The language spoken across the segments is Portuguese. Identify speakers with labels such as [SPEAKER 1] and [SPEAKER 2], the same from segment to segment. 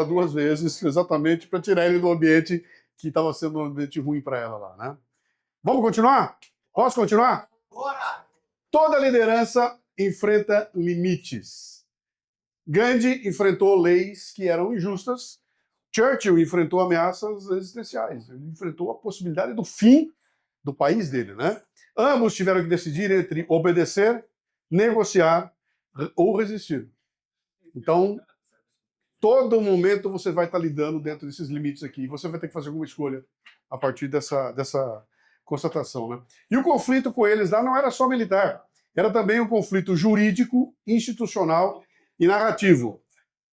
[SPEAKER 1] duas vezes, exatamente para tirar ele do ambiente que estava sendo um ambiente ruim para ela lá, né? Vamos continuar? Posso continuar?
[SPEAKER 2] Bora!
[SPEAKER 1] Toda liderança enfrenta limites. Gandhi enfrentou leis que eram injustas. Churchill enfrentou ameaças existenciais. Ele enfrentou a possibilidade do fim do país dele, né? Ambos tiveram que decidir entre obedecer, negociar ou resistir. Então, todo momento você vai estar lidando dentro desses limites aqui. Você vai ter que fazer alguma escolha a partir dessa constatação, né? E o conflito com eles lá não era só militar. Era também um conflito jurídico, institucional e narrativo.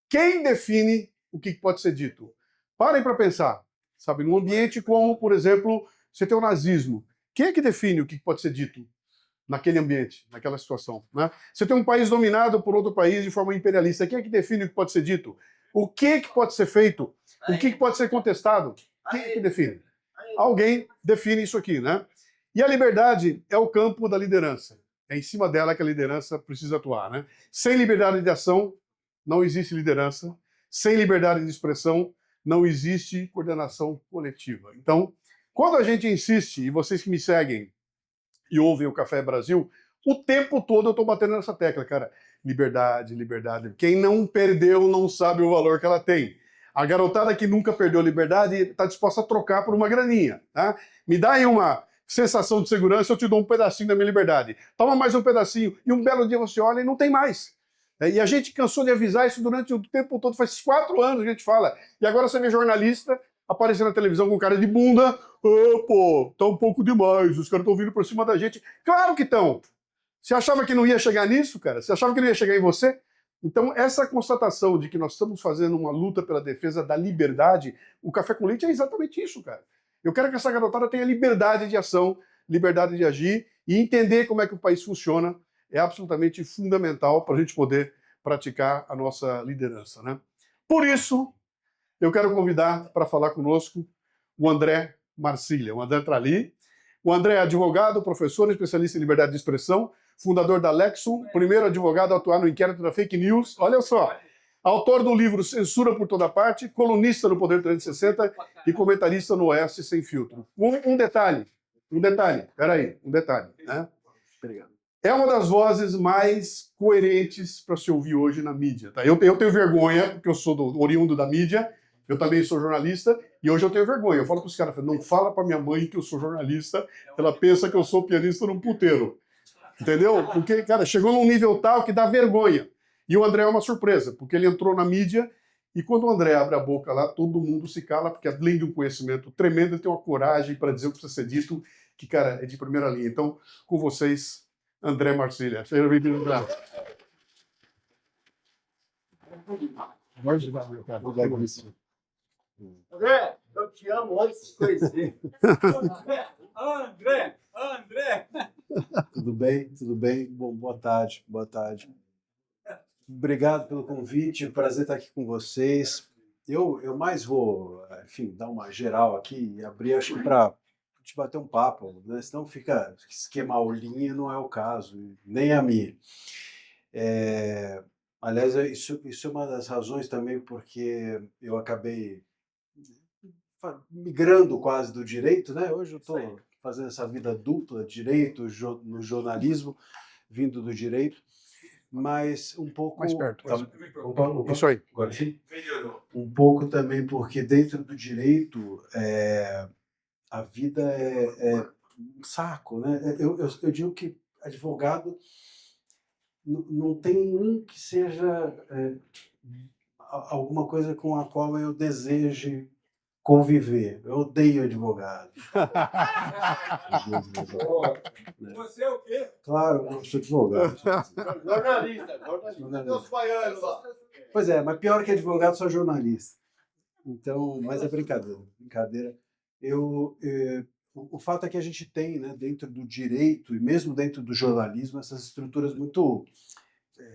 [SPEAKER 1] Quem define o que pode ser dito? Parem para pensar. Sabe, num ambiente como, por exemplo, você tem o nazismo. Quem é que define o que pode ser dito naquele ambiente, naquela situação, né? Você tem um país dominado por outro país de forma imperialista. Quem é que define o que pode ser dito? O que pode ser feito? O que pode ser contestado? Quem é que define? Alguém define isso aqui, né? E a liberdade é o campo da liderança. É em cima dela que a liderança precisa atuar, né? Sem liberdade de ação, não existe liderança. Sem liberdade de expressão, não existe coordenação coletiva. Então, quando a gente insiste, e vocês que me seguem e ouvem o Café Brasil, o tempo todo eu estou batendo nessa tecla, cara. Liberdade, liberdade. Quem não perdeu não sabe o valor que ela tem. A garotada que nunca perdeu a liberdade está disposta a trocar por uma graninha, tá? Me dá aí uma sensação de segurança, eu te dou um pedacinho da minha liberdade. Toma mais um pedacinho. E um belo dia você olha e não tem mais. E a gente cansou de avisar isso durante o tempo todo. Faz 4 anos que a gente fala. E agora você vê jornalista aparecendo na televisão com cara de bunda. Oh, pô, tá um pouco demais. Os caras estão vindo por cima da gente. Claro que estão. Você achava que não ia chegar nisso, cara? Você achava que não ia chegar em você? Então, essa constatação de que nós estamos fazendo uma luta pela defesa da liberdade, o Café com Leite é exatamente isso, cara. Eu quero que essa garotada tenha liberdade de ação, liberdade de agir e entender como é que o país funciona. É absolutamente fundamental para a gente poder praticar a nossa liderança, né? Por isso, eu quero convidar para falar conosco o André Marcília. O André está ali. O André é advogado, professor, especialista em liberdade de expressão, fundador da Lexum, primeiro advogado a atuar no inquérito da fake news. Olha só. Autor do livro Censura por Toda Parte, colunista no Poder 360 e comentarista no Oeste Sem Filtro. Um detalhe, peraí, um detalhe. Né?
[SPEAKER 3] Obrigado.
[SPEAKER 1] É uma das vozes mais coerentes para se ouvir hoje na mídia. Tá? Eu tenho vergonha, porque eu sou oriundo da mídia, eu também sou jornalista, e hoje eu tenho vergonha. Eu falo para os caras, não fala para minha mãe que eu sou jornalista, ela pensa que eu sou pianista num puteiro. Entendeu? Porque, cara, chegou num nível tal que dá vergonha. E o André é uma surpresa, porque ele entrou na mídia, e quando o André abre a boca lá, todo mundo se cala, porque além de um conhecimento tremendo, ele tem uma coragem para dizer o que precisa ser dito, que, cara, é de primeira linha. Então, com vocês, André Marcília. Seja bem-vindo, André.
[SPEAKER 2] André, eu te amo antes de te conhecer.
[SPEAKER 4] André!
[SPEAKER 3] Tudo bem? Tudo bem? Bom, boa tarde, boa tarde. Obrigado pelo convite, prazer estar aqui com vocês. Eu mais vou, enfim, dar uma geral aqui e abrir, acho que para te bater um papo, né? Senão fica esquema aulinha, não é o caso, nem a minha. Aliás, isso é uma das razões também porque eu acabei migrando quase do direito, né? Hoje eu estou fazendo essa vida dupla, direito, no jornalismo, vindo do direito, mas um pouco...
[SPEAKER 1] Mais perto.
[SPEAKER 3] Opa.
[SPEAKER 1] Isso aí.
[SPEAKER 3] Agora sim? Um pouco também porque dentro do direito a vida é um saco, né? Eu digo que advogado não tem um que seja alguma coisa com a qual eu deseje conviver. Eu odeio advogado.
[SPEAKER 4] Você é o quê?
[SPEAKER 3] Claro, eu sou advogado.
[SPEAKER 2] Jornalista. Os baianos lá.
[SPEAKER 3] Pois é, mas pior que advogado, sou jornalista. Então, mas é brincadeira. O fato é que a gente tem, né, dentro do direito e mesmo dentro do jornalismo, essas estruturas muito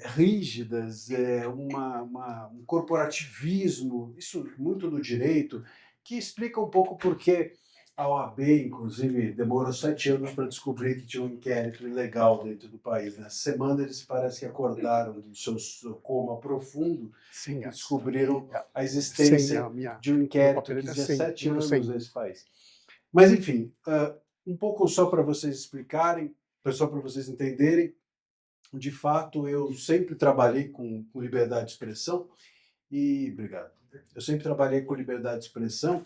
[SPEAKER 3] rígidas, um corporativismo, isso muito do direito, que explica um pouco porque A OAB, inclusive, demorou 7 anos para descobrir que tinha um inquérito ilegal dentro do país. Nessa semana, eles parece que acordaram do seu coma profundo e descobriram a existência de um inquérito que existia 7 anos nesse país. Mas, enfim, um pouco só para vocês explicarem, só para vocês entenderem, de fato, eu sempre trabalhei com liberdade de expressão obrigado. Eu sempre trabalhei com liberdade de expressão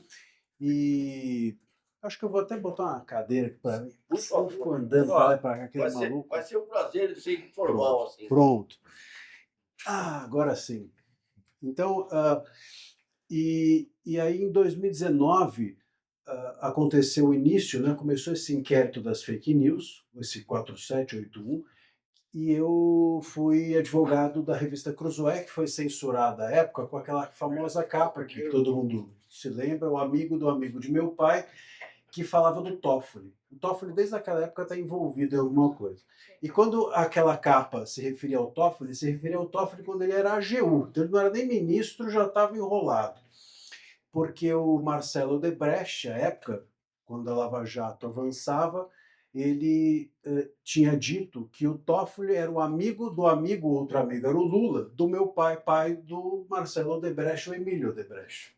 [SPEAKER 3] e acho que eu vou até botar uma cadeira aqui para mim.
[SPEAKER 2] Por favor.
[SPEAKER 3] Ficou andando para lá e para cá, aquele maluco.
[SPEAKER 2] Vai ser um prazer de ser informal, assim.
[SPEAKER 3] Pronto. Agora sim. Então, e aí em 2019 aconteceu o início, né, começou esse inquérito das fake news, esse 4781, e eu fui advogado da revista Cruzoé, que foi censurada à época com aquela famosa capa que todo mundo se lembra, o amigo do amigo de meu pai, que falava do Toffoli. O Toffoli, desde aquela época, está envolvido em alguma coisa. E quando aquela capa se referia ao Toffoli quando ele era AGU. Então ele não era nem ministro, já estava enrolado. Porque o Marcelo Odebrecht, à época, quando a Lava Jato avançava, ele tinha dito que o Toffoli era o amigo do amigo, outro amigo, era o Lula, do meu pai, pai do Marcelo Odebrecht, o Emílio Odebrecht.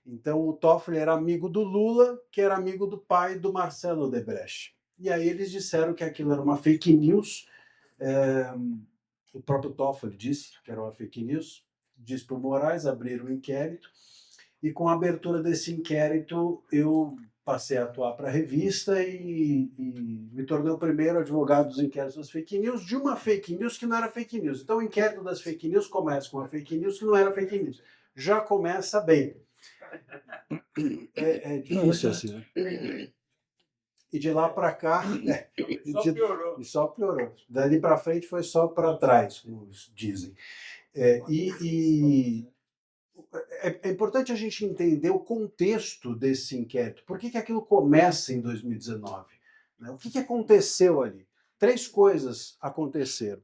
[SPEAKER 3] Então o Toffoli era amigo do Lula, que era amigo do pai do Marcelo Odebrecht. E aí eles disseram que aquilo era uma fake news. O próprio Toffoli disse que era uma fake news, disse para o Moraes, abriram um inquérito, e com a abertura desse inquérito eu passei a atuar para a revista e me tornei o primeiro advogado dos inquéritos das fake news, de uma fake news que não era fake news. Então o inquérito das fake news começa com uma fake news que não era fake news. Já começa bem. É difícil assim, né? E de lá para cá... Só piorou. Dali para frente foi só para trás, como dizem. É importante a gente entender o contexto desse inquérito. Por que aquilo começa em 2019? O que aconteceu ali? 3 coisas aconteceram.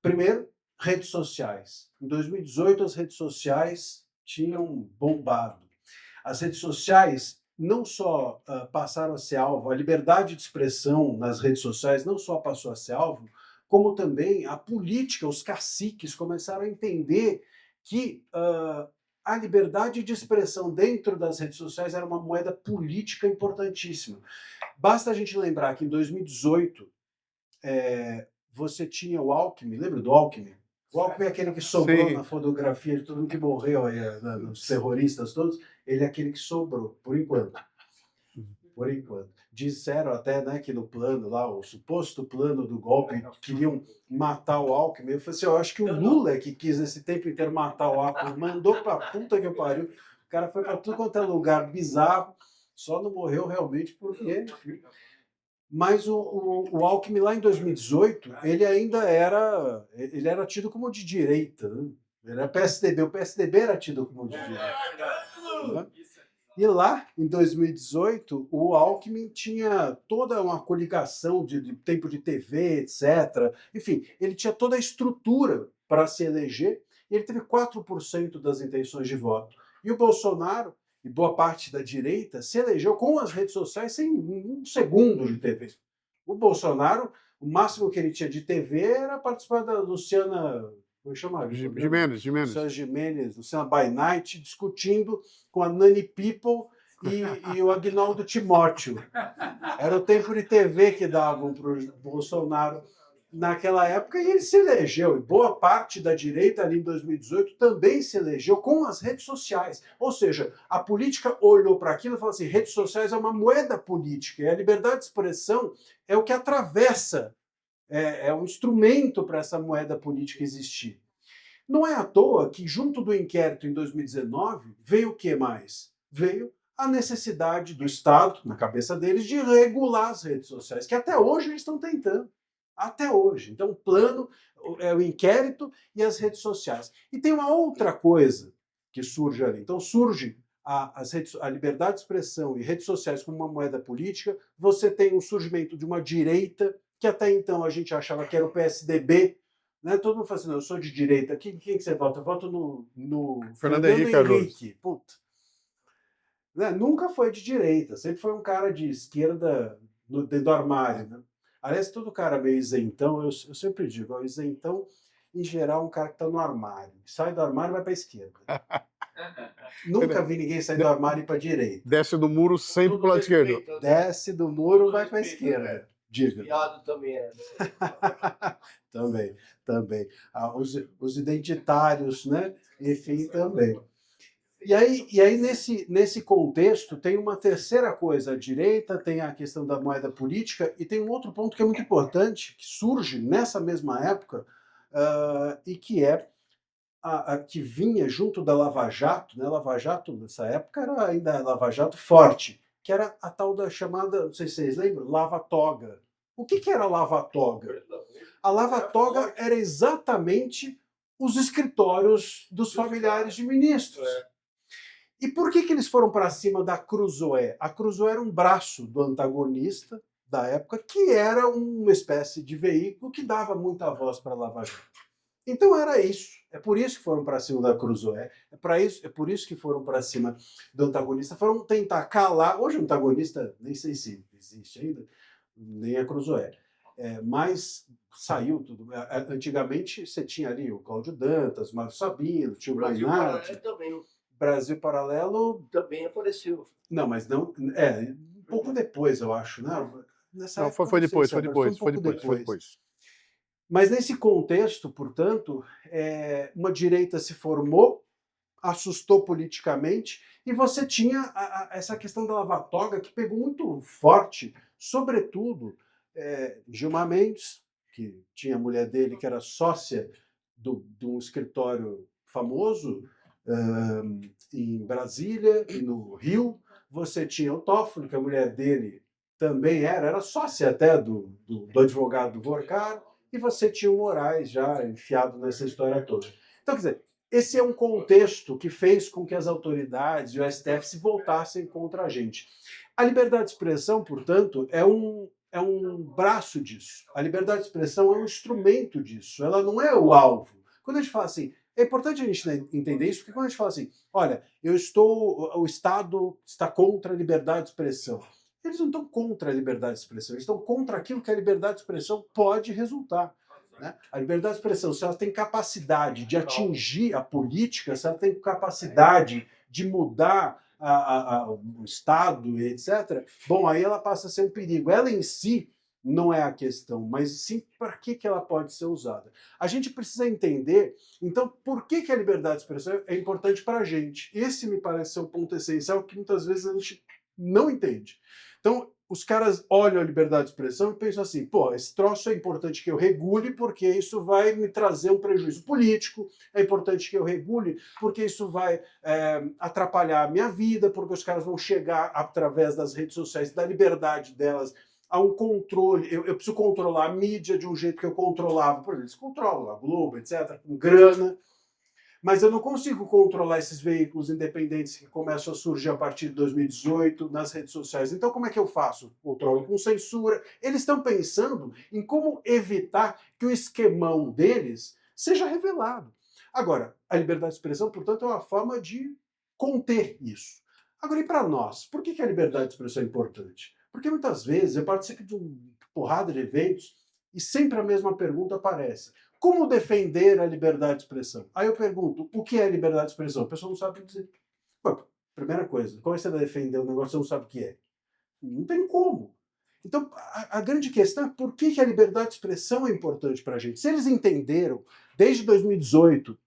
[SPEAKER 3] Primeiro, redes sociais. Em 2018, as redes sociais tinham bombado. As redes sociais não só passaram a ser alvo, a liberdade de expressão nas redes sociais não só passou a ser alvo, como também a política, os caciques começaram a entender que a liberdade de expressão dentro das redes sociais era uma moeda política importantíssima. Basta a gente lembrar que em 2018 você tinha o Alckmin, lembra do Alckmin? O Alckmin é aquele que sobrou na fotografia de todo mundo que morreu, aí, os terroristas todos, ele é aquele que sobrou, por enquanto. Por enquanto. Disseram até, né, que no plano lá, o suposto plano do golpe, queriam matar o Alckmin. Eu falei assim, eu acho que o Lula é que quis esse tempo inteiro matar o Alckmin, mandou pra puta que pariu. O cara foi pra tudo quanto é lugar bizarro, só não morreu realmente porque... Mas o Alckmin lá em 2018, ele ainda era tido como de direita, né? Ele era PSDB, o PSDB era tido como de direita. Né? E lá, em 2018, o Alckmin tinha toda uma coligação de tempo de TV, etc. Enfim, ele tinha toda a estrutura para se eleger e ele teve 4% das intenções de voto. E o Bolsonaro, e boa parte da direita, se elegeu com as redes sociais sem um segundo de TV. O Bolsonaro, o máximo que ele tinha de TV era participar da Luciana... Como chama?
[SPEAKER 1] Gimenez.
[SPEAKER 3] Luciana Gimenez, Luciana By Night, discutindo com a Nani People e o Agnaldo Timóteo. Era o tempo de TV que davam para o Bolsonaro naquela época e ele se elegeu. E boa parte da direita ali em 2018 também se elegeu com as redes sociais. Ou seja, a política olhou para aquilo e falou assim, redes sociais é uma moeda política e a liberdade de expressão é o que atravessa, é um instrumento para essa moeda política existir. Não é à toa que junto do inquérito em 2019 veio o que mais? Veio a necessidade do Estado, na cabeça deles, de regular as redes sociais, que até hoje eles estão tentando. Até hoje. Então, o plano é o inquérito e as redes sociais. E tem uma outra coisa que surge ali. Então, surge a liberdade de expressão e redes sociais como uma moeda política. Você tem o surgimento de uma direita, que até então a gente achava que era o PSDB. Né? Todo mundo fala assim, não, eu sou de direita. Quem que você vota? Eu voto no
[SPEAKER 1] Fernando Henrique Cardoso.
[SPEAKER 3] Puta. né? Nunca foi de direita, sempre foi um cara de esquerda dentro do armário, né? Aliás, todo cara meio isentão, eu sempre digo, o isentão, em geral, é um cara que está no armário. Sai do armário e vai para a esquerda. Nunca vi ninguém sair do armário e ir para a direita.
[SPEAKER 1] Desce do muro sempre pro lado esquerdo.
[SPEAKER 3] Desce do muro e vai para a esquerda. Diga.
[SPEAKER 2] Viado também é.
[SPEAKER 3] Também. Ah, os identitários, né? Enfim, também. E aí nesse contexto, tem uma terceira coisa. A direita tem a questão da moeda política e tem um outro ponto que é muito importante, que surge nessa mesma época, e que é que vinha junto da Lava Jato, né? Lava Jato, nessa época, era ainda Lava Jato forte, que era a tal da chamada, não sei se vocês lembram, lava-toga. O que era a lava-toga? A lava-toga era exatamente os escritórios dos familiares de ministros. E por que eles foram para cima da Cruzoé? A Cruzoé era um braço do antagonista da época, que era uma espécie de veículo que dava muita voz para a Lava Jato. Então era isso. É por isso que foram para cima da Cruzoé. É por isso que foram para cima do antagonista. Foram tentar calar. Hoje o antagonista, nem sei se existe ainda, nem a Cruzoé. Mas saiu tudo. Antigamente você tinha ali o Cláudio Dantas, o Mário Sabino, tinha o Mainardi. Brasil Paralelo
[SPEAKER 2] também apareceu.
[SPEAKER 3] Não, mas não. Um pouco depois, eu acho, né?
[SPEAKER 1] Não, foi depois.
[SPEAKER 3] Mas nesse contexto, portanto, uma direita se formou, assustou politicamente, e você tinha essa questão da lava-toga que pegou muito forte, sobretudo Gilmar Mendes, que tinha a mulher dele que era sócia de um escritório famoso em Brasília e no Rio. Você tinha o Toffoli, que a mulher dele também era sócia até do advogado Vorcar, e você tinha o Moraes já enfiado nessa história toda. Então, quer dizer, esse é um contexto que fez com que as autoridades e o STF se voltassem contra a gente. A liberdade de expressão, portanto, é um braço disso. A liberdade de expressão é um instrumento disso. Ela não é o alvo. Quando a gente fala assim, é importante a gente entender isso, porque quando a gente fala assim, olha, o Estado está contra a liberdade de expressão. Eles não estão contra a liberdade de expressão, eles estão contra aquilo que a liberdade de expressão pode resultar. Né? A liberdade de expressão, se ela tem capacidade de atingir a política, se ela tem capacidade de mudar o Estado, etc., bom, aí ela passa a ser um perigo. Ela em si não é a questão, mas sim para que ela pode ser usada. A gente precisa entender, então, por que a liberdade de expressão é importante para a gente. Esse me parece ser um ponto essencial que muitas vezes a gente não entende. Então, os caras olham a liberdade de expressão e pensam assim, pô, esse troço é importante que eu regule porque isso vai me trazer um prejuízo político, é importante que eu regule porque isso vai atrapalhar a minha vida, porque os caras vão chegar através das redes sociais, da liberdade delas, a um controle, eu preciso controlar a mídia de um jeito que eu controlava, por exemplo, eles controlam a Globo, etc., com grana, mas eu não consigo controlar esses veículos independentes que começam a surgir a partir de 2018 nas redes sociais. Então, como é que eu faço? Controlo com censura. Eles estão pensando em como evitar que o esquemão deles seja revelado. Agora, a liberdade de expressão, portanto, é uma forma de conter isso. Agora, e para nós? Por que a liberdade de expressão é importante? Porque muitas vezes eu participo de uma porrada de eventos e sempre a mesma pergunta aparece. Como defender a liberdade de expressão? Aí eu pergunto, o que é liberdade de expressão? A pessoa não sabe dizer. Pô, primeira coisa, como você vai defender um negócio que você não sabe o que é? Não tem como. Então, a grande questão é por que a liberdade de expressão é importante para a gente. Se eles entenderam, desde 2018,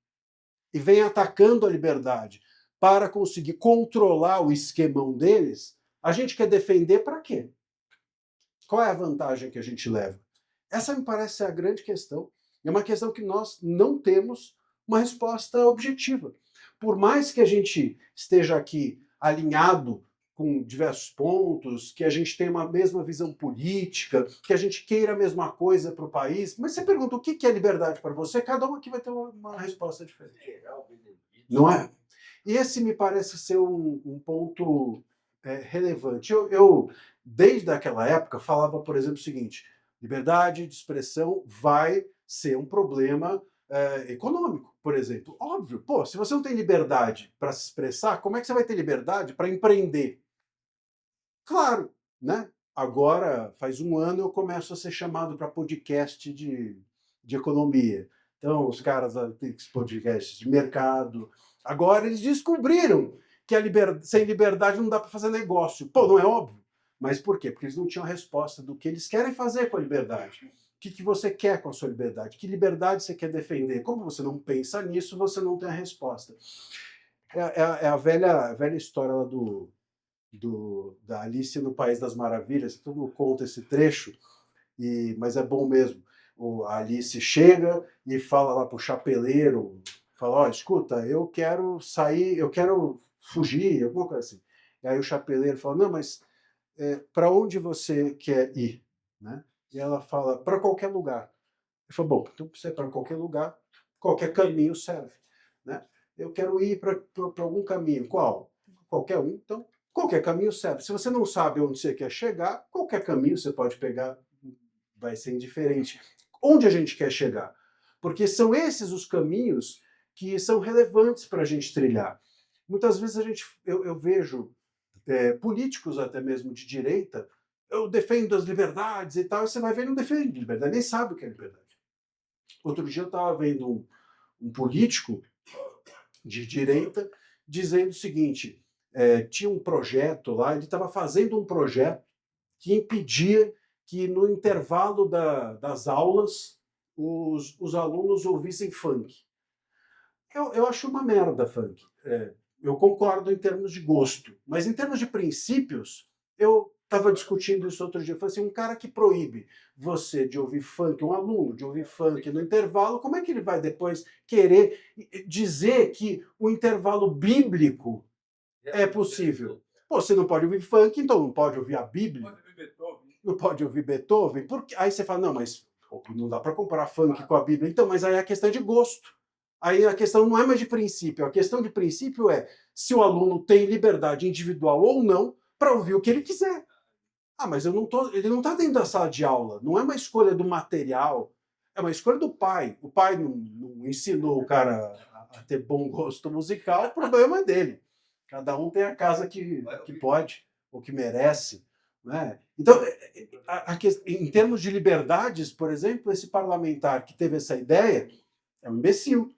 [SPEAKER 3] e vem atacando a liberdade para conseguir controlar o esquemão deles, a gente quer defender para quê? Qual é a vantagem que a gente leva? Essa me parece ser a grande questão. É uma questão que nós não temos uma resposta objetiva. Por mais que a gente esteja aqui alinhado com diversos pontos, que a gente tenha uma mesma visão política, que a gente queira a mesma coisa para o país, mas você pergunta o que é liberdade para você, cada um aqui vai ter uma resposta diferente. Não é? E esse me parece ser um ponto relevante. Eu, desde aquela época, falava, por exemplo, o seguinte: liberdade de expressão vai ser um problema econômico, por exemplo. Óbvio, pô, se você não tem liberdade para se expressar, como é que você vai ter liberdade para empreender? Claro, né? Agora, faz um ano, eu começo a ser chamado para podcast de economia. Então, os caras têm podcasts de mercado. Agora, eles descobriram que sem liberdade não dá para fazer negócio. Pô, não é óbvio? Mas por quê? Porque eles não tinham a resposta do que eles querem fazer com a liberdade. O que você quer com a sua liberdade? Que liberdade você quer defender? Como você não pensa nisso, você não tem a resposta. É a velha história lá da Alice no País das Maravilhas, todo mundo conta esse trecho, mas é bom mesmo. A Alice chega e fala lá pro chapeleiro, fala, ó, escuta, eu quero sair, eu quero fugir, alguma coisa assim. E aí o chapeleiro fala, não, mas para onde você quer ir? Né? E ela fala, para qualquer lugar. Ele falou, bom, então você para qualquer lugar, qualquer caminho serve. Né? Eu quero ir para algum caminho. Qual? Qualquer um. Então, qualquer caminho serve. Se você não sabe onde você quer chegar, qualquer caminho você pode pegar, vai ser indiferente. Onde a gente quer chegar? Porque são esses os caminhos que são relevantes para a gente trilhar. Muitas vezes eu vejo políticos até mesmo de direita, eu defendo as liberdades e tal, e você vai ver e não defende liberdade, nem sabe o que é liberdade. Outro dia eu estava vendo um político de direita dizendo o seguinte, tinha um projeto lá, ele estava fazendo um projeto que impedia que no intervalo das aulas os alunos ouvissem funk. Eu acho uma merda funk. Eu concordo em termos de gosto, mas em termos de princípios, eu estava discutindo isso outro dia. Eu falei assim, um cara que proíbe você de ouvir funk, um aluno de ouvir funk no intervalo, como é que ele vai depois querer dizer que o intervalo bíblico é possível? Pô, você não pode ouvir funk, então não pode ouvir a Bíblia? Não pode ouvir Beethoven? Porque aí você fala, não, mas não dá para comparar funk com a Bíblia. Então, mas aí é a questão de gosto. Aí a questão não é mais de princípio. A questão de princípio é se o aluno tem liberdade individual ou não para ouvir o que ele quiser. Ah, mas ele não está dentro da sala de aula. Não é uma escolha do material. É uma escolha do pai. O pai não ensinou o cara a ter bom gosto musical. O problema é dele. Cada um tem a casa que pode ou que merece. Né? Então, em termos de liberdades, por exemplo, esse parlamentar que teve essa ideia é um imbecil.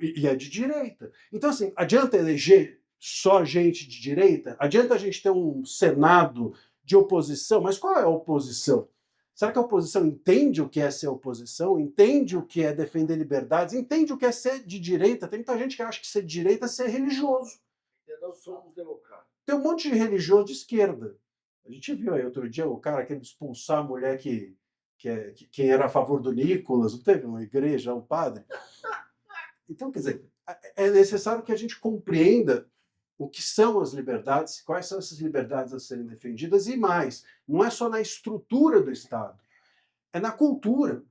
[SPEAKER 3] E é de direita. Então, assim, adianta eleger só gente de direita? Adianta a gente ter um Senado de oposição? Mas qual é a oposição? Será que a oposição entende o que é ser oposição? Entende o que é defender liberdades? Entende o que é ser de direita? Tem muita gente que acha que ser de direita é ser religioso.
[SPEAKER 2] Nós somos democratas.
[SPEAKER 3] Tem um monte de religioso de esquerda. A gente viu aí outro dia o cara querendo expulsar a mulher quem era a favor do Nicolas, não teve uma igreja, um padre? Então, quer dizer, é necessário que a gente compreenda o que são as liberdades, quais são essas liberdades a serem defendidas e mais. Não é só na estrutura do Estado, é na cultura.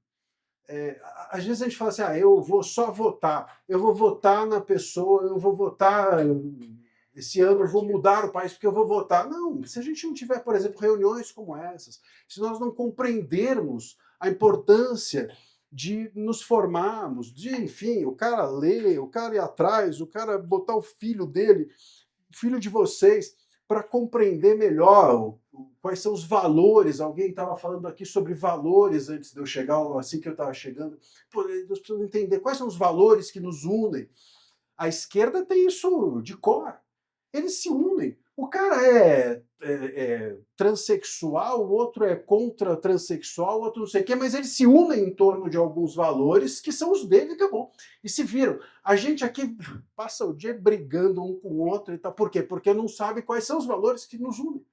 [SPEAKER 3] Às vezes a gente fala assim, eu vou só votar, eu vou votar na pessoa, eu vou votar, esse ano eu vou mudar o país porque eu vou votar. Não, se a gente não tiver, por exemplo, reuniões como essas, se nós não compreendermos a importância de nos formarmos, enfim, o cara ler, o cara ir atrás, o cara botar o filho dele, o filho de vocês, para compreender melhor quais são os valores. Alguém estava falando aqui sobre valores antes de eu chegar, assim que eu estava chegando. Pô, nós precisamos entender quais são os valores que nos unem. A esquerda tem isso de cor. Eles se unem. O cara é transexual, o outro é contra transexual, o outro não sei o quê, mas eles se unem em torno de alguns valores que são os dele, acabou. E se viram. A gente aqui passa o dia brigando um com o outro e tal. Por quê? Porque não sabe quais são os valores que nos unem.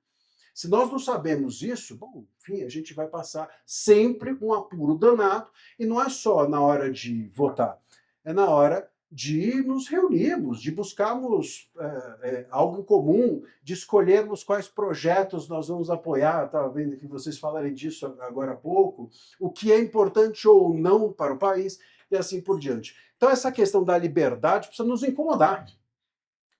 [SPEAKER 3] Se nós não sabemos isso, bom, enfim, a gente vai passar sempre um apuro danado, e não é só na hora de votar, é na hora de nos reunirmos, de buscarmos algo em comum, de escolhermos quais projetos nós vamos apoiar. Estava vendo que vocês falarem disso agora há pouco, o que é importante ou não para o país, e assim por diante. Então essa questão da liberdade precisa nos incomodar.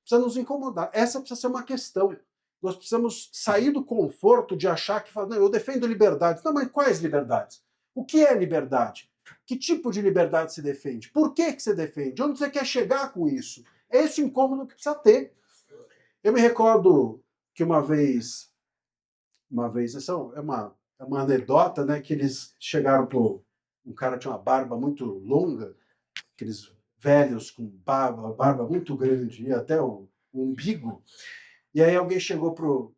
[SPEAKER 3] Precisa nos incomodar. Essa precisa ser uma questão. Nós precisamos sair do conforto de achar que, não, eu defendo liberdades. Não, mas quais liberdades? O que é liberdade? Que tipo de liberdade se defende? Por que você defende? Onde você quer chegar com isso? É esse o incômodo que precisa ter. Eu me recordo que uma vez, essa é uma anedota, né, que eles chegaram pro um cara que tinha uma barba muito longa, aqueles velhos com barba muito grande, e até o umbigo. E aí alguém chegou pro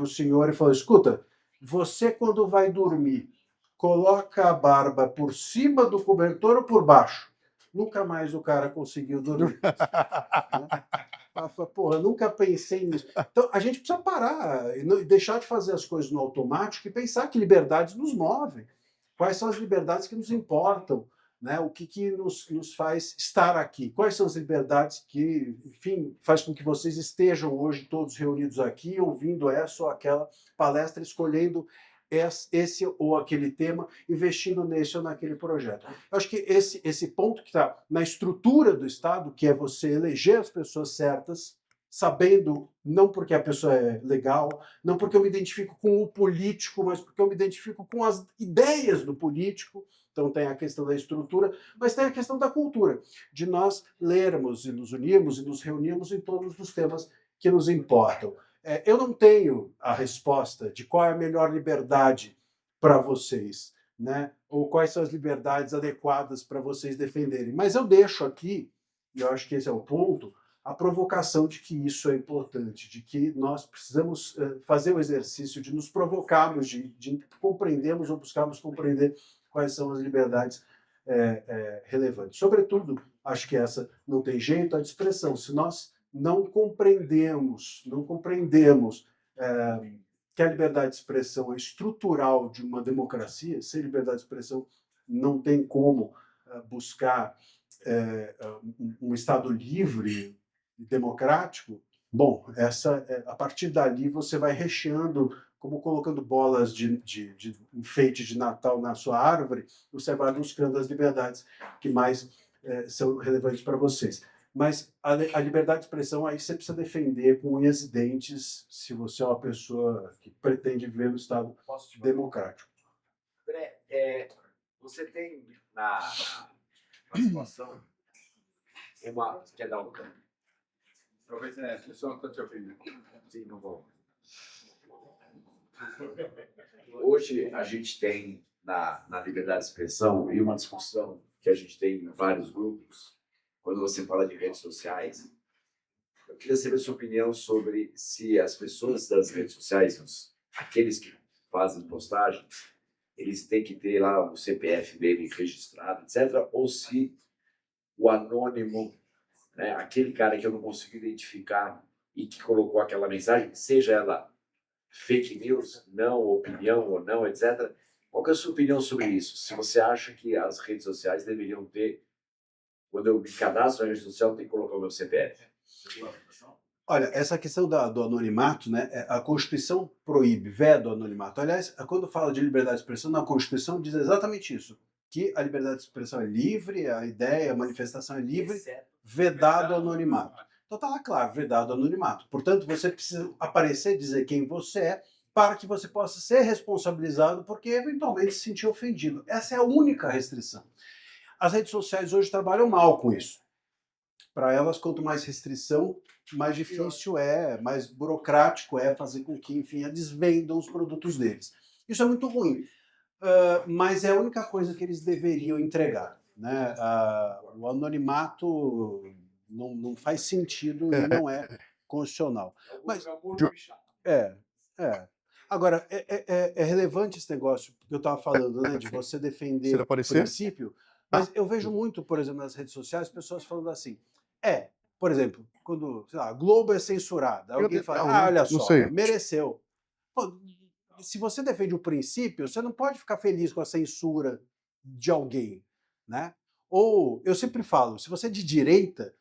[SPEAKER 3] senhor e falou: escuta, você quando vai dormir, coloca a barba por cima do cobertor ou por baixo? Nunca mais o cara conseguiu dormir. Ela falou: porra, nunca pensei nisso. Então a gente precisa parar e deixar de fazer as coisas no automático e pensar que liberdades nos movem. Quais são as liberdades que nos importam? Né? O que nos faz estar aqui? Quais são as liberdades que, enfim, faz com que vocês estejam hoje todos reunidos aqui, ouvindo essa ou aquela palestra, escolhendo esse ou aquele tema, investindo nesse ou naquele projeto. Eu acho que esse ponto que está na estrutura do Estado, que é você eleger as pessoas certas, sabendo, não porque a pessoa é legal, não porque eu me identifico com o político, mas porque eu me identifico com as ideias do político. Então tem a questão da estrutura, mas tem a questão da cultura, de nós lermos e nos unirmos e nos reunirmos em todos os temas que nos importam. Eu não tenho a resposta de qual é a melhor liberdade para vocês, né? Ou quais são as liberdades adequadas para vocês defenderem. Mas eu deixo aqui, e eu acho que esse é o ponto, a provocação de que isso é importante, de que nós precisamos fazer o exercício de nos provocarmos, de compreendermos ou buscarmos compreender quais são as liberdades relevantes. Sobretudo, acho que essa não tem jeito, a de expressão. Se nós não compreendemos que a liberdade de expressão é estrutural de uma democracia, sem liberdade de expressão não tem como buscar um Estado livre e democrático. Bom, a partir dali você vai recheando, como colocando bolas de enfeite de Natal na sua árvore, você vai buscando as liberdades que mais são relevantes para vocês. Mas a liberdade de expressão aí você precisa defender com unhas e dentes se você é uma pessoa que pretende viver no Estado democrático.
[SPEAKER 2] André, você tem na situação uma... Quer dar um campo?
[SPEAKER 4] Talvez a pessoa não está te ouvindo.
[SPEAKER 2] Sim, não vou. Hoje a gente tem na liberdade de expressão e uma discussão que a gente tem em vários grupos, quando você fala de redes sociais. Eu queria saber a sua opinião sobre se as pessoas das redes sociais, aqueles que fazem postagem, eles têm que ter lá o CPF dele registrado, etc., ou se o anônimo, né, aquele cara que eu não consigo identificar e que colocou aquela mensagem, seja ela fake news, não, opinião ou não, etc. Qual que é a sua opinião sobre isso? Se você acha que as redes sociais deveriam ter, quando eu me cadastro na rede social, eu tenho que colocar o meu CPF?
[SPEAKER 3] Olha, essa questão do anonimato, né, a Constituição proíbe, veda o anonimato. Aliás, quando fala de liberdade de expressão, na Constituição diz exatamente isso, que a liberdade de expressão é livre, a ideia, a manifestação é livre, vedado o anonimato. Então está lá claro, vedado o anonimato. Portanto, você precisa aparecer, dizer quem você é, para que você possa ser responsabilizado porque eventualmente se sentir ofendido. Essa é a única restrição. As redes sociais hoje trabalham mal com isso. Para elas, quanto mais restrição, mais difícil mais burocrático é fazer com que, enfim, eles vendam os produtos deles. Isso é muito ruim, mas é a única coisa que eles deveriam entregar. Né? O anonimato não faz sentido e não é constitucional. Mas, Agora, é relevante esse negócio que eu estava falando, né, de você defender o princípio, mas eu vejo muito, por exemplo, nas redes sociais, pessoas falando assim, por exemplo, quando, sei lá, a Globo é censurada, alguém fala, olha só, mereceu. Pô, se você defende o princípio, você não pode ficar feliz com a censura de alguém, né? Ou, eu sempre falo, se você é de direita,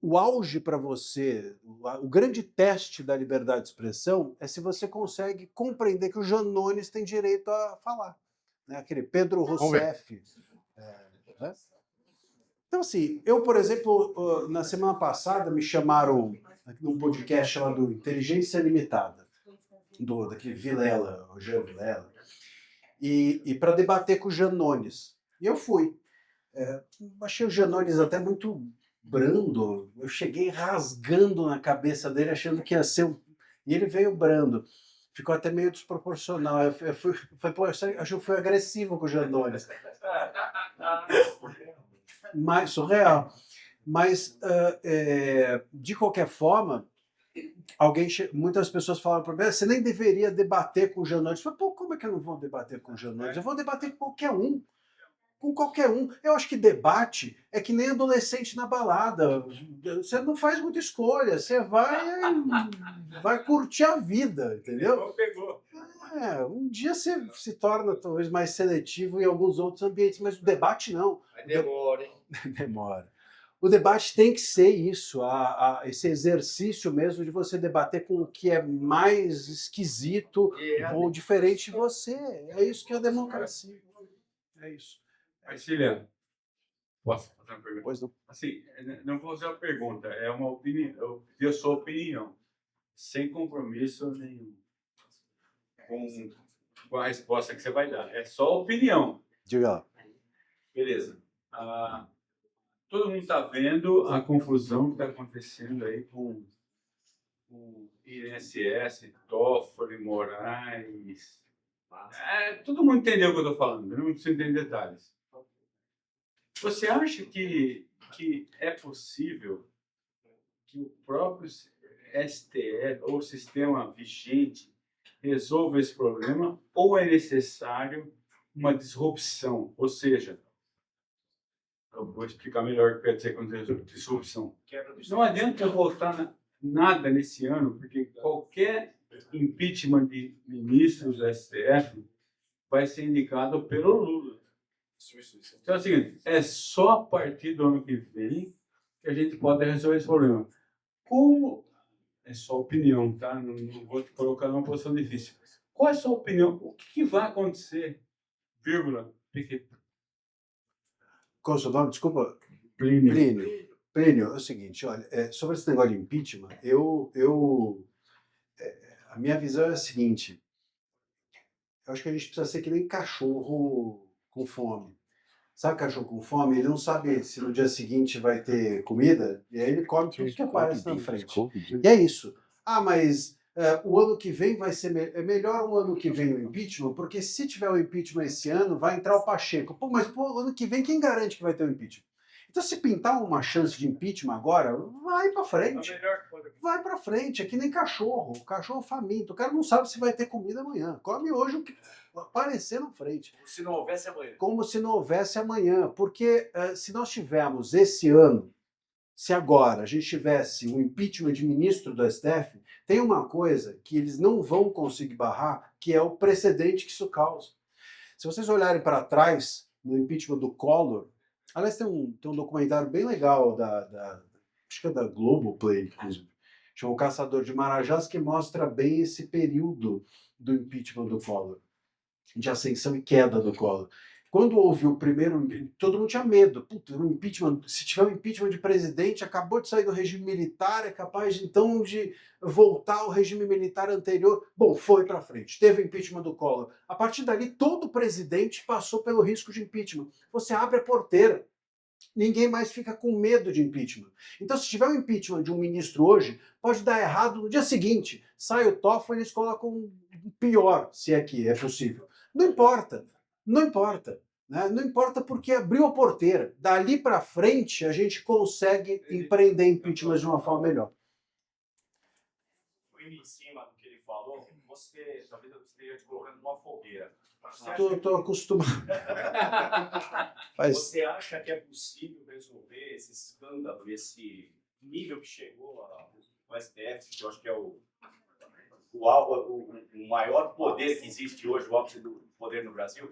[SPEAKER 3] o auge para você, o grande teste da liberdade de expressão é se você consegue compreender que o Janones tem direito a falar. Né? Aquele Pedro Rousseff. Né? Então, assim, eu, por exemplo, na semana passada me chamaram num podcast chamado Inteligência Limitada, daquele Vilela, Rogério Vilela, e para debater com o Janones. E eu fui. Achei o Janones até muito brando. Eu cheguei rasgando na cabeça dele, achando que ia ser um... E ele veio brando. Ficou até meio desproporcional. Pô, acho que eu fui agressivo com o Janones. Mas, surreal. Mas, de qualquer forma, muitas pessoas falaram para mim, você nem deveria debater com o Janones. Eu falei, pô, como é que eu não vou debater com o Janones? Eu vou debater com qualquer um. Com qualquer um. Eu acho que debate é que nem adolescente na balada. Você não faz muita escolha, você vai curtir a vida, entendeu?
[SPEAKER 4] Pegou.
[SPEAKER 3] Um dia você se torna talvez mais seletivo em alguns outros ambientes, mas o debate não.
[SPEAKER 2] Mas demora, hein?
[SPEAKER 3] Demora. O debate tem que ser isso, esse exercício mesmo de você debater com o que é mais esquisito ou diferente de você. É isso que é a democracia. É isso.
[SPEAKER 4] Marcília, posso fazer uma pergunta?
[SPEAKER 3] Pois não.
[SPEAKER 4] Assim, não vou fazer uma pergunta, é uma opinião. Eu dei a sua opinião, sem compromisso nenhum com a resposta que você vai dar. É só opinião.
[SPEAKER 3] Diga lá.
[SPEAKER 4] Beleza. Todo mundo está vendo a confusão que está acontecendo aí com o INSS, Toffoli, Moraes. Todo mundo entendeu o que eu estou falando, não precisa entender detalhes. Você acha que é possível que o próprio STF ou o sistema vigente resolva esse problema, ou é necessário uma disrupção? Ou seja, eu vou explicar melhor o que quer dizer com disrupção. Não adianta votar nada nesse ano, porque qualquer impeachment de ministros do STF vai ser indicado pelo Lula. Então é o seguinte, é só a partir do ano que vem que a gente pode resolver esse problema. Como... É só opinião, tá? Não vou te colocar numa posição difícil. Qual é a sua opinião? O que vai acontecer? Vírgula, PQP.
[SPEAKER 3] Qual é o seu nome? Desculpa.
[SPEAKER 4] Plínio.
[SPEAKER 3] Plínio, é o seguinte, olha, sobre esse negócio de impeachment, a minha visão é a seguinte, eu acho que a gente precisa ser que nem cachorro com fome. Sabe cachorro com fome? Ele não sabe se no dia seguinte vai ter comida, e aí ele come tudo que aparece na frente. E é isso. Mas o ano que vem vai ser melhor o ano que vem o impeachment, porque se tiver o impeachment esse ano, vai entrar o Pacheco. Mas ano que vem, quem garante que vai ter o impeachment? Então, se pintar uma chance de impeachment agora, vai pra frente. Vai pra frente, é que nem cachorro. O cachorro faminto. O cara não sabe se vai ter comida amanhã. Come hoje o que aparecer na frente.
[SPEAKER 2] Como se não houvesse amanhã.
[SPEAKER 3] Como se não houvesse amanhã. Porque se nós tivermos esse ano, se agora a gente tivesse um impeachment de ministro do STF, tem uma coisa que eles não vão conseguir barrar, que é o precedente que isso causa. Se vocês olharem para trás, no impeachment do Collor, aliás, tem um documentário bem legal, acho que é da Globoplay, inclusive, chama O Caçador de Marajás, que mostra bem esse período do impeachment do Collor, de ascensão e queda do Collor. Quando houve o primeiro, todo mundo tinha medo. Puta, um impeachment, se tiver um impeachment de presidente, acabou de sair do regime militar, é capaz então de voltar ao regime militar anterior. Bom, foi para frente. Teve o impeachment do Collor. A partir dali, todo presidente passou pelo risco de impeachment. Você abre a porteira. Ninguém mais fica com medo de impeachment. Então, se tiver um impeachment de um ministro hoje, pode dar errado no dia seguinte. Sai o Toffoli e eles colocam um pior, se é que é possível. Não importa. Não importa. Né? Não importa porque abriu a porteira. Dali para frente, a gente consegue empreender impeachment de uma forma melhor.
[SPEAKER 5] Em cima do que ele falou, você talvez eu esteja te colocando numa fogueira.
[SPEAKER 3] Estou acostumado.
[SPEAKER 5] Você acha que é possível resolver esse escândalo, esse nível que chegou ao STF, que eu acho que é o maior poder que existe hoje, o ápice do poder no Brasil,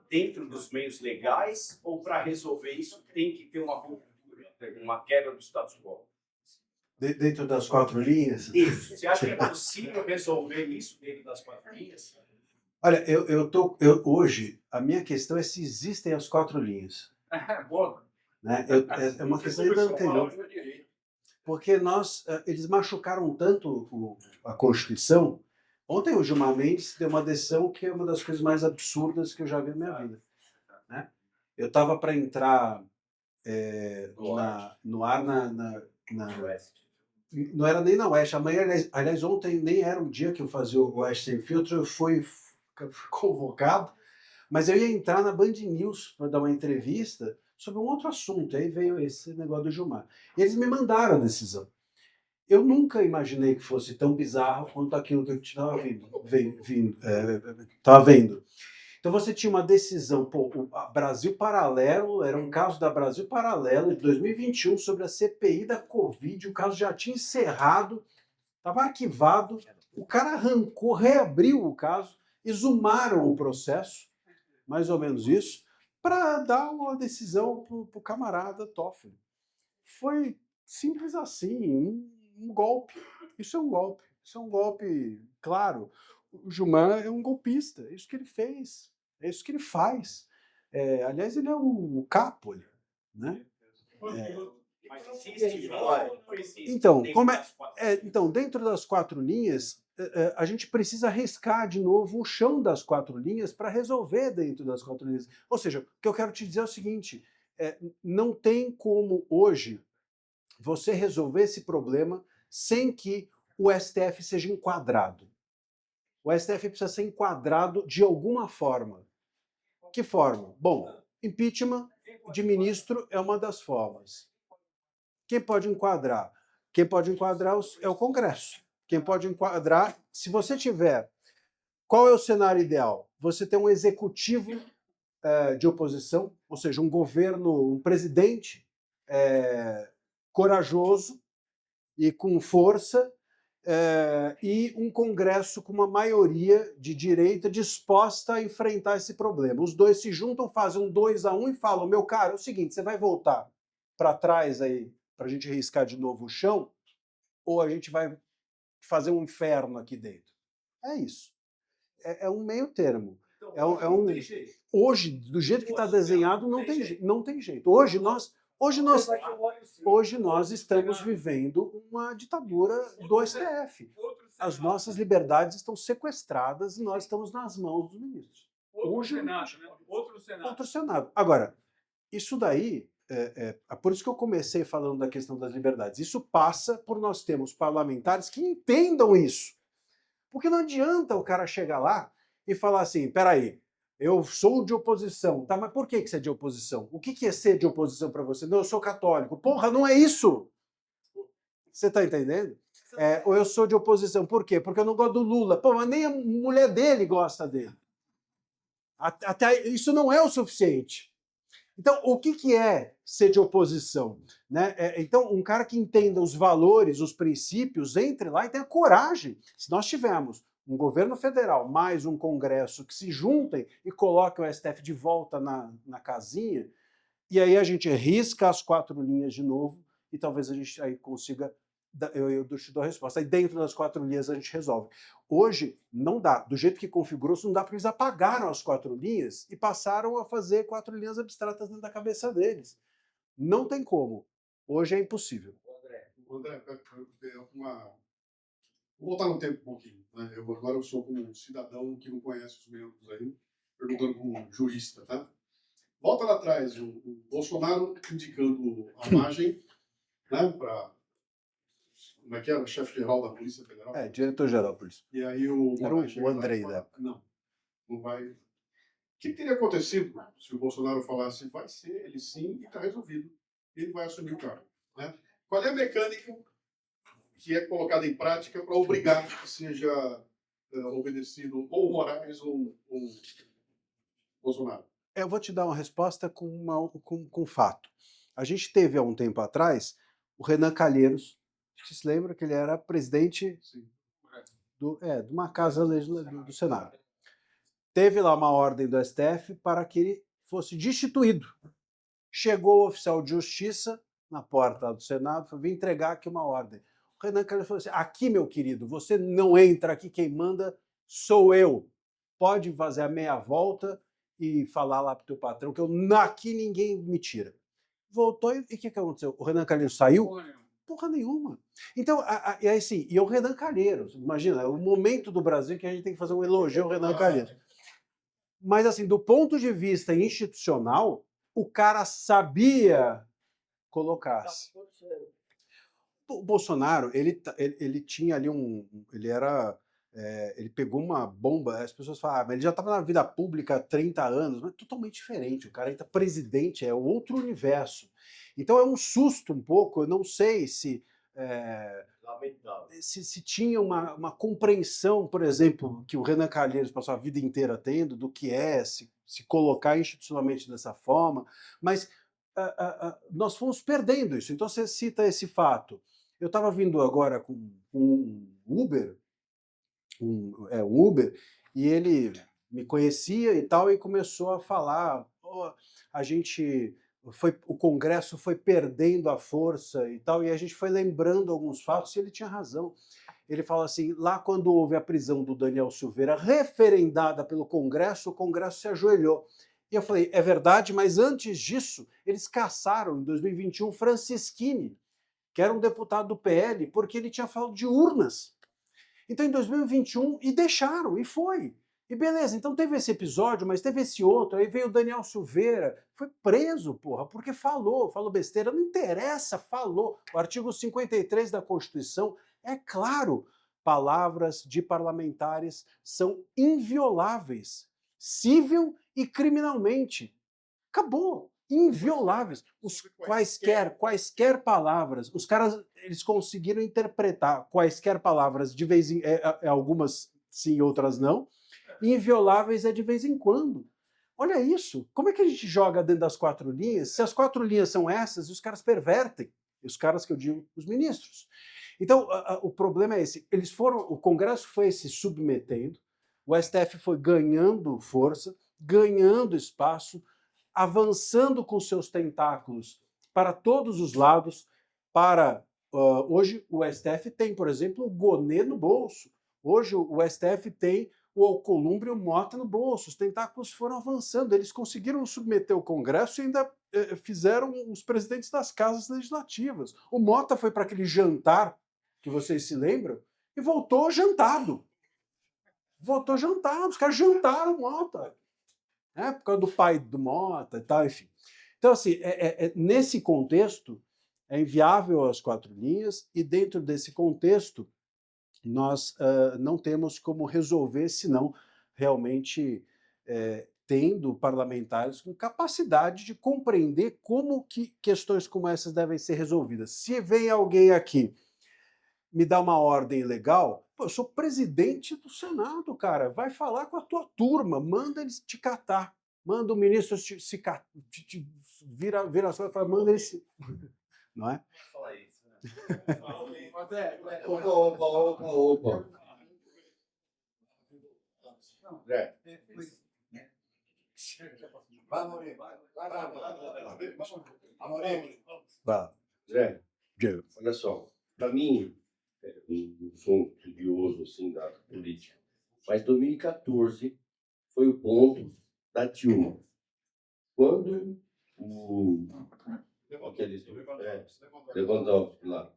[SPEAKER 5] dentro dos meios legais, ou para resolver isso tem que ter uma ruptura, uma quebra do status quo?
[SPEAKER 3] Dentro das 4 linhas?
[SPEAKER 5] Isso. Você acha que é possível resolver isso dentro das 4 linhas?
[SPEAKER 3] Olha, hoje, a minha questão é se existem as 4 linhas.
[SPEAKER 5] Boa.
[SPEAKER 3] Né? É uma questão ainda anterior. Porque eles machucaram tanto a Constituição. Ontem o Gilmar Mendes deu uma decisão que é uma das coisas mais absurdas que eu já vi na minha vida. Né? Eu estava para entrar no ar não era nem na Oeste. Amanhã, aliás, ontem nem era um dia que eu fazia o Oeste Sem Filtro, eu fui convocado, mas eu ia entrar na Band News para dar uma entrevista sobre um outro assunto. Aí veio esse negócio do Gilmar. E eles me mandaram a decisão. Eu nunca imaginei que fosse tão bizarro quanto aquilo que eu estava vendo. Então você tinha uma decisão, o Brasil Paralelo, era um caso da Brasil Paralelo de 2021 sobre a CPI da Covid, o caso já tinha encerrado, estava arquivado, o cara arrancou, reabriu o caso, exumaram o processo, mais ou menos isso, para dar uma decisão para o camarada Toffoli. Foi simples assim, um golpe. Isso é um golpe. Isso é um golpe, claro. O Gilmar é um golpista, é isso que ele fez, é isso que ele faz. Aliás, ele é o capo, né?
[SPEAKER 5] Mas existe ou não existe?
[SPEAKER 3] Então,
[SPEAKER 5] Dentro das
[SPEAKER 3] então, dentro das 4 linhas, a gente precisa riscar de novo o chão das 4 linhas para resolver dentro das 4 linhas. Ou seja, o que eu quero te dizer é o seguinte, não tem como hoje você resolver esse problema sem que o STF seja enquadrado. O STF precisa ser enquadrado de alguma forma. Que forma? Bom, impeachment de ministro é uma das formas. Quem pode enquadrar? Quem pode enquadrar é o Congresso. Quem pode enquadrar, se você tiver... Qual é o cenário ideal? Você tem um executivo de oposição, ou seja, um governo, um presidente corajoso e com força, e um Congresso com uma maioria de direita disposta a enfrentar esse problema. Os dois se juntam, fazem um 2-1 e falam, meu caro, é o seguinte, você vai voltar para trás aí para a gente riscar de novo o chão, ou a gente vai fazer um inferno aqui dentro. É isso. É um meio termo. Hoje, do jeito que está desenhado, não tem jeito. Hoje nós estamos vivendo uma ditadura do STF. As nossas liberdades estão sequestradas e nós estamos nas mãos dos ministros. Outro Senado. Agora, isso daí, por isso que eu comecei falando da questão das liberdades. Isso passa por nós termos parlamentares que entendam isso. Porque não adianta o cara chegar lá e falar assim, peraí, eu sou de oposição. Tá, mas por que você é de oposição? O que é ser de oposição para você? Não, eu sou católico. Porra, não é isso! Você tá entendendo? Ou eu sou de oposição. Por quê? Porque eu não gosto do Lula. Pô, mas nem a mulher dele gosta dele. Até isso não é o suficiente. Então, o que é ser de oposição? Né? Então, um cara que entenda os valores, os princípios, entre lá e tenha coragem. Se nós tivermos um governo federal mais um Congresso que se juntem e coloquem o STF de volta na casinha, e aí a gente risca as 4 linhas de novo e talvez a gente aí consiga... Eu te dou a resposta. Aí dentro das 4 linhas a gente resolve. Hoje não dá. Do jeito que configurou-se, não dá porque eles apagaram as 4 linhas e passaram a fazer 4 linhas abstratas dentro da cabeça deles. Não tem como. Hoje é impossível.
[SPEAKER 1] André, vou voltar no tempo um pouquinho. Né? Agora eu sou como um cidadão que não conhece os membros aí, perguntando como um jurista, tá? Volta lá atrás, o Bolsonaro indicando a margem, né, para... Como é que era? Chefe-geral da Polícia Federal?
[SPEAKER 3] Diretor-geral da Polícia.
[SPEAKER 1] E aí
[SPEAKER 3] Era o Andrei, né?
[SPEAKER 1] Não vai... O que teria acontecido se o Bolsonaro falasse vai ser ele sim e está resolvido? Ele vai assumir o cargo. Né? Qual é a mecânica que é colocada em prática para obrigar que seja obedecido ou Moraes ou Bolsonaro?
[SPEAKER 3] Eu vou te dar uma resposta com fato. A gente teve há um tempo atrás o Renan Calheiros. Você se lembra que ele era presidente de uma casa legislativa do Senado. Teve lá uma ordem do STF para que ele fosse destituído. Chegou o oficial de justiça na porta do Senado, falou, vim entregar aqui uma ordem. O Renan Calheiros falou assim, aqui, meu querido, você não entra aqui, quem manda sou eu. Pode fazer a meia volta e falar lá pro teu patrão que aqui ninguém me tira. Voltou e o que aconteceu? O Renan Calheiros saiu? Porra nenhuma. Então, e o Renan Calheiros, imagina, é o momento do Brasil que a gente tem que fazer um elogio ao Renan Calheiros. Mas, assim, do ponto de vista institucional, o cara sabia colocar-se. O Bolsonaro, ele tinha ali ele pegou uma bomba, as pessoas falam, mas ele já estava na vida pública há 30 anos, mas totalmente diferente, o cara entra presidente, é outro universo. Então é um susto um pouco, eu não sei se se tinha uma compreensão, por exemplo, que o Renan Calheiros passou a vida inteira tendo, do que é se colocar institucionalmente dessa forma, mas nós fomos perdendo isso. Então você cita esse fato. Eu estava vindo agora com um Uber, um Uber, e ele me conhecia e tal, e começou a falar, o Congresso foi perdendo a força e tal, e a gente foi lembrando alguns fatos, e ele tinha razão. Ele fala assim, lá quando houve a prisão do Daniel Silveira, referendada pelo Congresso, o Congresso se ajoelhou. E eu falei, é verdade, mas antes disso, eles caçaram, em 2021, Francisquini, que era um deputado do PL, porque ele tinha falado de urnas. Então, em 2021, e deixaram, e foi. E beleza, então teve esse episódio, mas teve esse outro, aí veio o Daniel Silveira, foi preso, porra, porque falou besteira, não interessa, falou. O artigo 53 da Constituição é claro, palavras de parlamentares são invioláveis, civil e criminalmente. Acabou. Invioláveis. Os quaisquer palavras, os caras eles conseguiram interpretar quaisquer palavras de vez em algumas sim, outras não. E invioláveis é de vez em quando. Olha isso. Como é que a gente joga dentro das 4 linhas? Se as 4 linhas são essas, os caras pervertem. Os caras que eu digo, os ministros. Então, o problema é esse. O Congresso foi se submetendo, o STF foi ganhando força, ganhando espaço, avançando com seus tentáculos para todos os lados. Hoje o STF tem, por exemplo, o Gonê no bolso. Hoje o STF tem o Alcolumbre e o Mota no bolso. Os tentáculos foram avançando. Eles conseguiram submeter o Congresso e ainda fizeram os presidentes das casas legislativas. O Mota foi para aquele jantar, que vocês se lembram, e voltou jantado. Voltou jantado. Os caras jantaram o Mota. Por causa do pai do Mota e tal, enfim. Então, assim, nesse contexto, é inviável as 4 linhas, e dentro desse contexto, nós não temos como resolver, senão realmente tendo parlamentares com capacidade de compreender como que questões como essas devem ser resolvidas. Se vem alguém aqui me dá uma ordem legal, pô, eu sou presidente do Senado, cara, vai falar com a tua turma, manda eles te catar, manda o ministro vira as coisas e fala, manda eles se... Não é?
[SPEAKER 5] Fala isso, né?
[SPEAKER 2] Opa. André. André, olha só, para mim, não sou um estudioso assim da política, mas 2014 foi o ponto da Dilma. Quando Lewandowski lá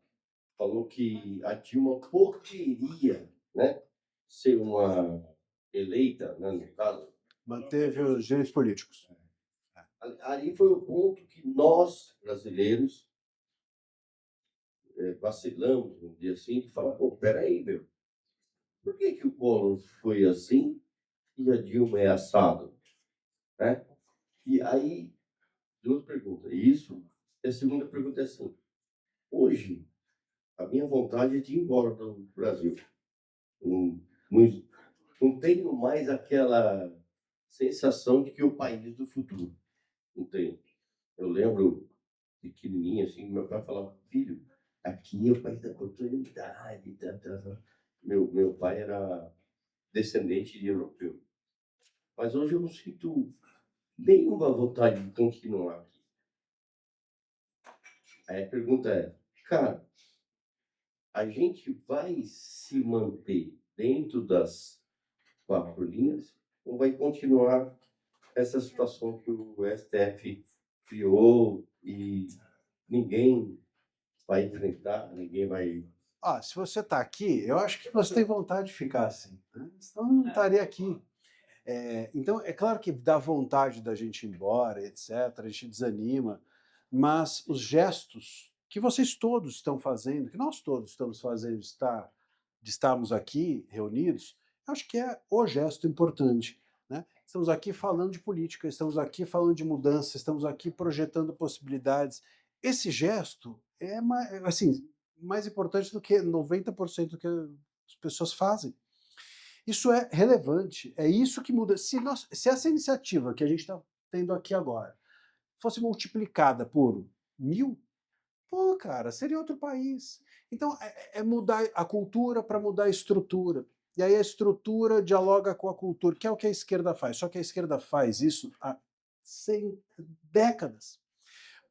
[SPEAKER 2] falou que a Dilma poderia, né, ser uma eleita, né, no caso.
[SPEAKER 3] Manteve os direitos políticos.
[SPEAKER 2] Ali foi o ponto que nós, brasileiros, vacilamos, vamos dizer assim, e falamos, pô, peraí, meu, por que o Collor foi assim e a Dilma é assado? Né? E aí, 2 perguntas. Isso, e a segunda pergunta é assim, hoje, a minha vontade é de ir embora do Brasil. Não tenho mais aquela sensação de que é o país do futuro. Não tenho. Eu lembro, pequenininho, assim, meu pai falava, filho, aqui é o país da oportunidade. Meu pai era descendente de europeu. Mas hoje eu não sinto nenhuma vontade de continuar aqui. Aí a pergunta é, cara, a gente vai se manter dentro das 4 linhas ou vai continuar essa situação que o STF criou e ninguém vai enfrentar, ninguém vai...
[SPEAKER 3] Se você está aqui, eu acho que você tem vontade de ficar assim. Né? Senão não estaria aqui. Então, é claro que dá vontade da gente ir embora, etc., a gente desanima, mas os gestos que vocês todos estão fazendo, que nós todos estamos fazendo, de estarmos aqui reunidos, eu acho que é o gesto importante. Né? Estamos aqui falando de política, estamos aqui falando de mudança, estamos aqui projetando possibilidades. Esse gesto é assim, mais importante do que 90% do que as pessoas fazem. Isso é relevante, é isso que muda. Se essa iniciativa que a gente está tendo aqui agora fosse multiplicada por 1000, pô, cara, seria outro país. Então, é mudar a cultura para mudar a estrutura. E aí a estrutura dialoga com a cultura, que é o que a esquerda faz. Só que a esquerda faz isso há 100 décadas.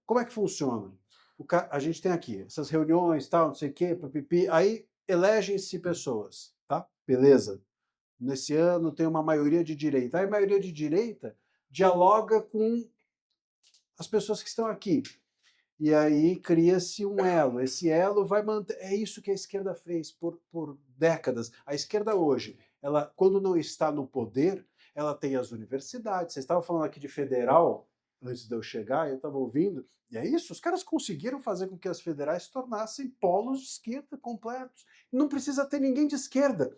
[SPEAKER 3] Como é que funciona? A gente tem aqui essas reuniões, tal, não sei o quê, pipipi, aí elegem-se pessoas, tá? Beleza. Nesse ano tem uma maioria de direita. Aí a maioria de direita dialoga com as pessoas que estão aqui. E aí cria-se um elo. Esse elo vai manter. É isso que a esquerda fez por décadas. A esquerda hoje, ela, quando não está no poder, ela tem as universidades. Vocês estavam falando aqui de federal, antes de eu chegar, eu estava ouvindo, e é isso, os caras conseguiram fazer com que as federais se tornassem polos de esquerda completos. Não precisa ter ninguém de esquerda.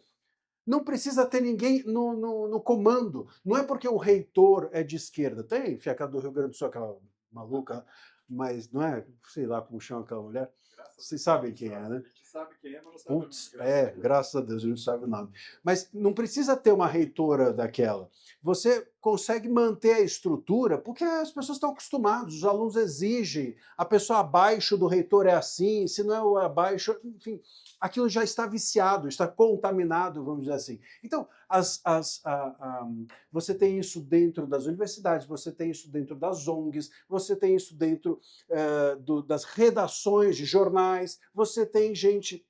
[SPEAKER 3] Não precisa ter ninguém no comando. Não é porque o reitor é de esquerda. Tem, fica do Rio Grande do Sul, aquela maluca, mas não é, sei lá como chama aquela mulher. Vocês sabem quem é, né?
[SPEAKER 1] A gente sabe quem é, mas não sabe o nome.
[SPEAKER 3] Putz, graças a Deus, a gente sabe o nome. Mas não precisa ter uma reitora daquela. Você consegue manter a estrutura porque as pessoas estão acostumadas, os alunos exigem, a pessoa abaixo do reitor é assim, se não é o abaixo, enfim, aquilo já está viciado, está contaminado, vamos dizer assim. Então, você tem isso dentro das universidades, você tem isso dentro das ONGs, você tem isso dentro das redações de jornais, você tem gente,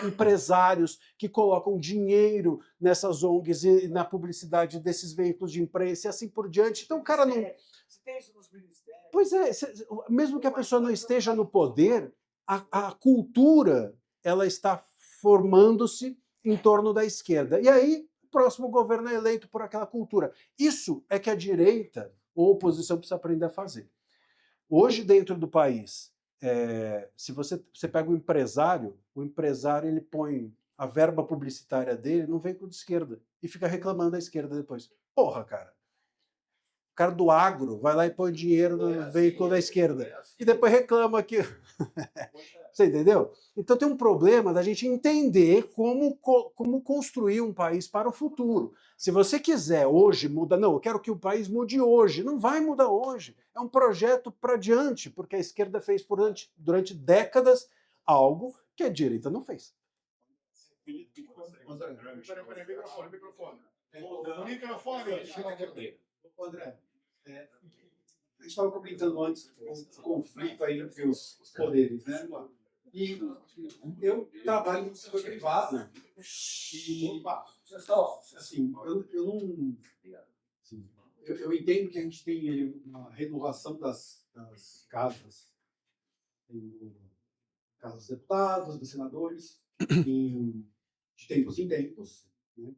[SPEAKER 3] empresários que colocam dinheiro nessas ONGs e na publicidade desses veículos de imprensa e assim por diante. Então o cara não...
[SPEAKER 2] Você tem isso nos ministérios?
[SPEAKER 3] Pois é, mesmo que a pessoa não esteja no poder, a cultura ela está formando-se em torno da esquerda. E aí o próximo governo é eleito por aquela cultura. Isso é que a direita ou a oposição precisa aprender a fazer. Hoje, dentro do país, se você pega o empresário ele põe a verba publicitária dele num veículo de esquerda e fica reclamando da esquerda depois. Porra, cara. O cara do agro vai lá e põe dinheiro no veículo da esquerda e depois reclama que... Você entendeu? Então tem um problema da gente entender como construir um país para o futuro. Se você quiser hoje mudar, não, eu quero que o país mude hoje. Não vai mudar hoje. É um projeto para diante, porque a esquerda fez durante décadas algo que a direita não fez.
[SPEAKER 1] Microfone.
[SPEAKER 6] André, a gente estava comentando antes o conflito aí entre os poderes, né? E eu trabalho no setor privado e, assim, eu entendo que a gente tem uma renovação das casas, casas dos deputados, dos senadores, de tempos em tempos, né?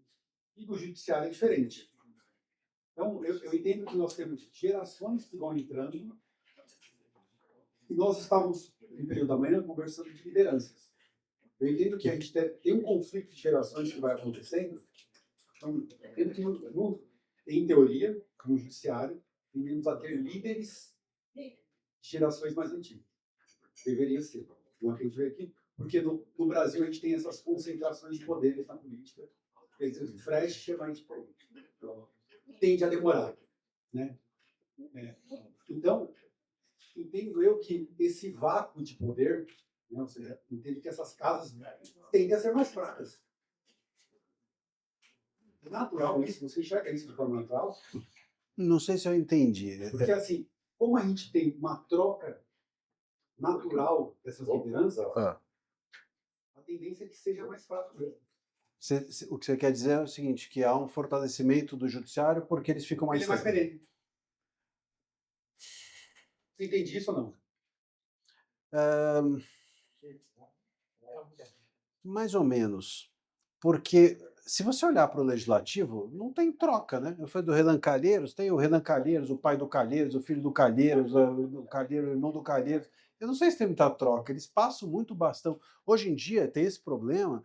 [SPEAKER 6] E do judiciário é diferente. Então, eu entendo que nós temos gerações que vão entrando e nós estávamos, no período da manhã, conversando de lideranças. Eu entendo que a gente tem um conflito de gerações que vai acontecendo. Então, eu entendo que, em teoria, no judiciário, tendemos a ter líderes de gerações mais antigas. Deveria ser. Não acredito aqui, porque no Brasil a gente tem essas concentrações de poderes na política. Frecha mais política. Então, tende a demorar, né? Então, entendo eu que esse vácuo de poder, né, ou seja, entendo que essas casas tendem a ser mais fracas. É natural isso? Você enxerga isso de forma natural?
[SPEAKER 3] Não sei se eu entendi.
[SPEAKER 6] Porque, assim, como a gente tem uma troca natural dessas lideranças, a tendência é que seja mais fraco mesmo.
[SPEAKER 3] O que você quer dizer é o seguinte, que há um fortalecimento do judiciário porque eles ficam mais...
[SPEAKER 6] Ele é mais perene. Você entende isso ou não?
[SPEAKER 3] Mais ou menos. Porque se você olhar para o legislativo, não tem troca, né? Eu falei do Renan Calheiros, tem o Renan Calheiros, o pai do Calheiros, o filho do Calheiros, o Calheiros, o irmão do Calheiros. Eu não sei se tem muita troca, eles passam muito bastão. Hoje em dia tem esse problema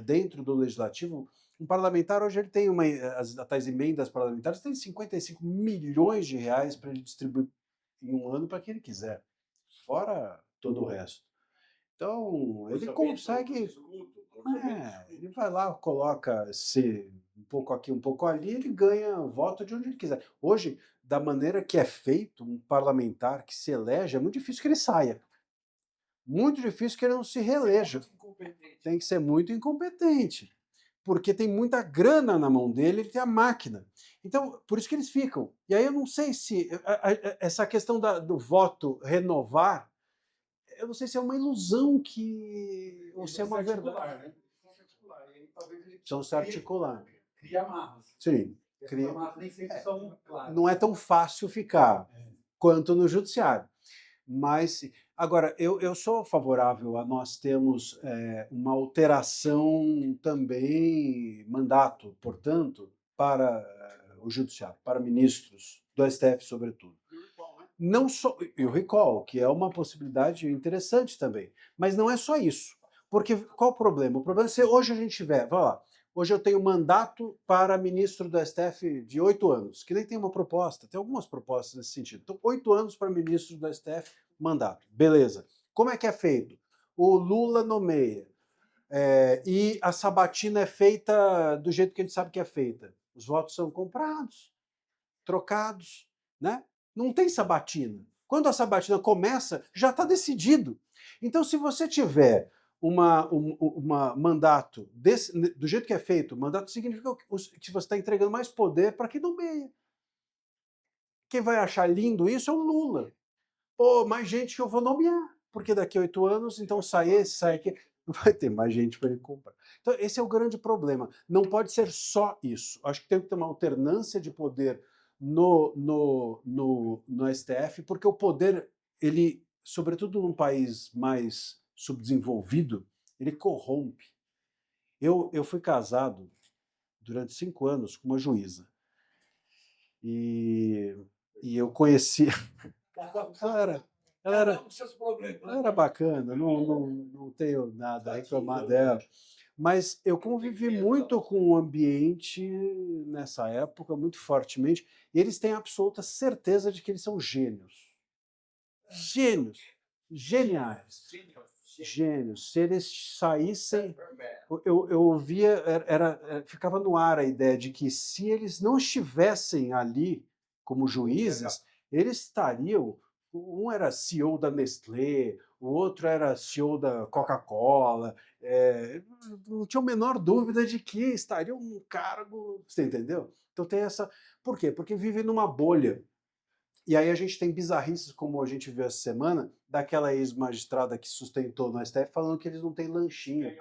[SPEAKER 3] dentro do legislativo. Um parlamentar hoje ele tem as tais emendas parlamentares, tem 55 milhões de reais para ele distribuir em um ano para quem ele quiser, fora todo o resto. Então, ele consegue. Ele vai lá, coloca um pouco aqui, um pouco ali, ele ganha voto de onde ele quiser. Hoje, da maneira que é feito, um parlamentar que se elege, é muito difícil que ele saia. Muito difícil que ele não se reeleja. Tem que ser muito incompetente. Porque tem muita grana na mão dele, ele tem a máquina. Então, por isso que eles ficam. E aí eu não sei se essa questão do voto renovar, eu não sei se é uma ilusão ou se é uma verdade.
[SPEAKER 6] Né?
[SPEAKER 3] Precisam se articular.
[SPEAKER 6] Cria amarras.
[SPEAKER 3] Sim.
[SPEAKER 6] Essas amarras nem sempre são claras.
[SPEAKER 3] Não é tão fácil ficar quanto no judiciário. Mas, agora, eu sou favorável a nós termos uma alteração também, mandato, portanto, para o judiciário, para ministros do STF, sobretudo. Não só, e o recall, que é uma possibilidade interessante também. Mas não é só isso. Porque qual o problema? O problema é se hoje a gente tiver, vai lá, hoje eu tenho mandato para ministro do STF de 8 anos, que nem tem uma proposta, tem algumas propostas nesse sentido. Então, 8 anos para ministro do STF, mandato. Beleza. Como é que é feito? O Lula nomeia. E a sabatina é feita do jeito que a gente sabe que é feita. Os votos são comprados, trocados, né? Não tem sabatina. Quando a sabatina começa, já está decidido. Então, se você tiver uma mandato do jeito que é feito, mandato significa que você está entregando mais poder para quem nomeia. Quem vai achar lindo isso é o Lula. Pô, mais gente que eu vou nomear, porque daqui a 8 anos, então sai esse, sai aquele, vai ter mais gente para ele comprar. Então, esse é o grande problema. Não pode ser só isso. Acho que tem que ter uma alternância de poder no STF, porque o poder, ele, sobretudo num país mais subdesenvolvido, ele corrompe. Eu fui casado durante 5 anos com uma juíza. E eu conheci. Ela era bacana, não tenho nada a reclamar dela. Mas eu convivi muito com o ambiente nessa época, muito fortemente, e eles têm absoluta certeza de que eles são gênios. Gênios. Geniais. Gênios. Se eles saíssem. Eu ouvia, ficava no ar a ideia de que se eles não estivessem ali como juízes, eles estariam. Um era CEO da Nestlé, o outro era CEO da Coca-Cola. Não tinha a menor dúvida de que estariam num cargo. Você entendeu? Então tem essa. Por quê? Porque vivem numa bolha. E aí a gente tem bizarrices, como a gente viu essa semana, daquela ex-magistrada que sustentou no STF falando que eles não têm lanchinho.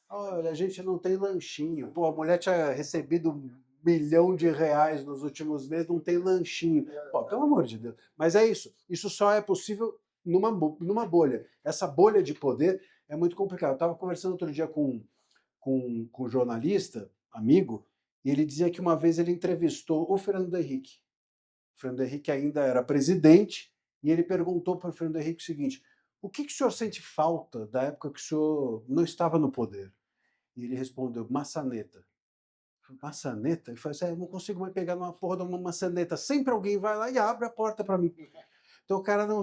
[SPEAKER 3] Olha, a gente não tem lanchinho. Pô, a mulher tinha recebido R$1 milhão nos últimos meses, não tem lanchinho. Pô, pelo amor de Deus. Mas é isso. Isso só é possível numa bolha. Essa bolha de poder é muito complicada. Eu estava conversando outro dia com um jornalista, amigo, e ele dizia que uma vez ele entrevistou o Fernando Henrique. O Fernando Henrique ainda era presidente, e ele perguntou para o Fernando Henrique o seguinte: o que o senhor sente falta da época que o senhor não estava no poder? E ele respondeu: maçaneta. Maçaneta? Ele falou assim: eu não consigo mais pegar numa porra de uma maçaneta. Sempre alguém vai lá e abre a porta para mim. Então o cara não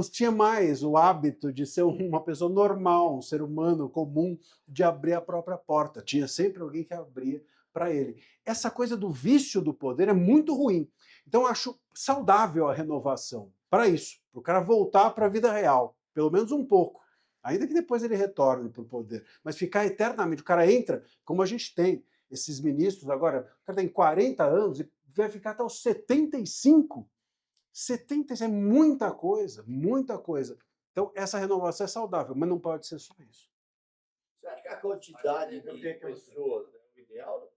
[SPEAKER 3] tinha mais o hábito de ser uma pessoa normal, um ser humano comum, de abrir a própria porta. Tinha sempre alguém que abria para ele. Essa coisa do vício do poder é muito ruim. Então eu acho saudável a renovação para isso, para o cara voltar para a vida real, pelo menos um pouco. Ainda que depois ele retorne para o poder. Mas ficar eternamente, o cara entra, como a gente tem esses ministros agora, o cara tem 40 anos e vai ficar até os 75. 70 é muita coisa, muita coisa. Então, essa renovação é saudável, mas não pode ser só isso.
[SPEAKER 7] Você acha que a quantidade de pessoas é o ideal?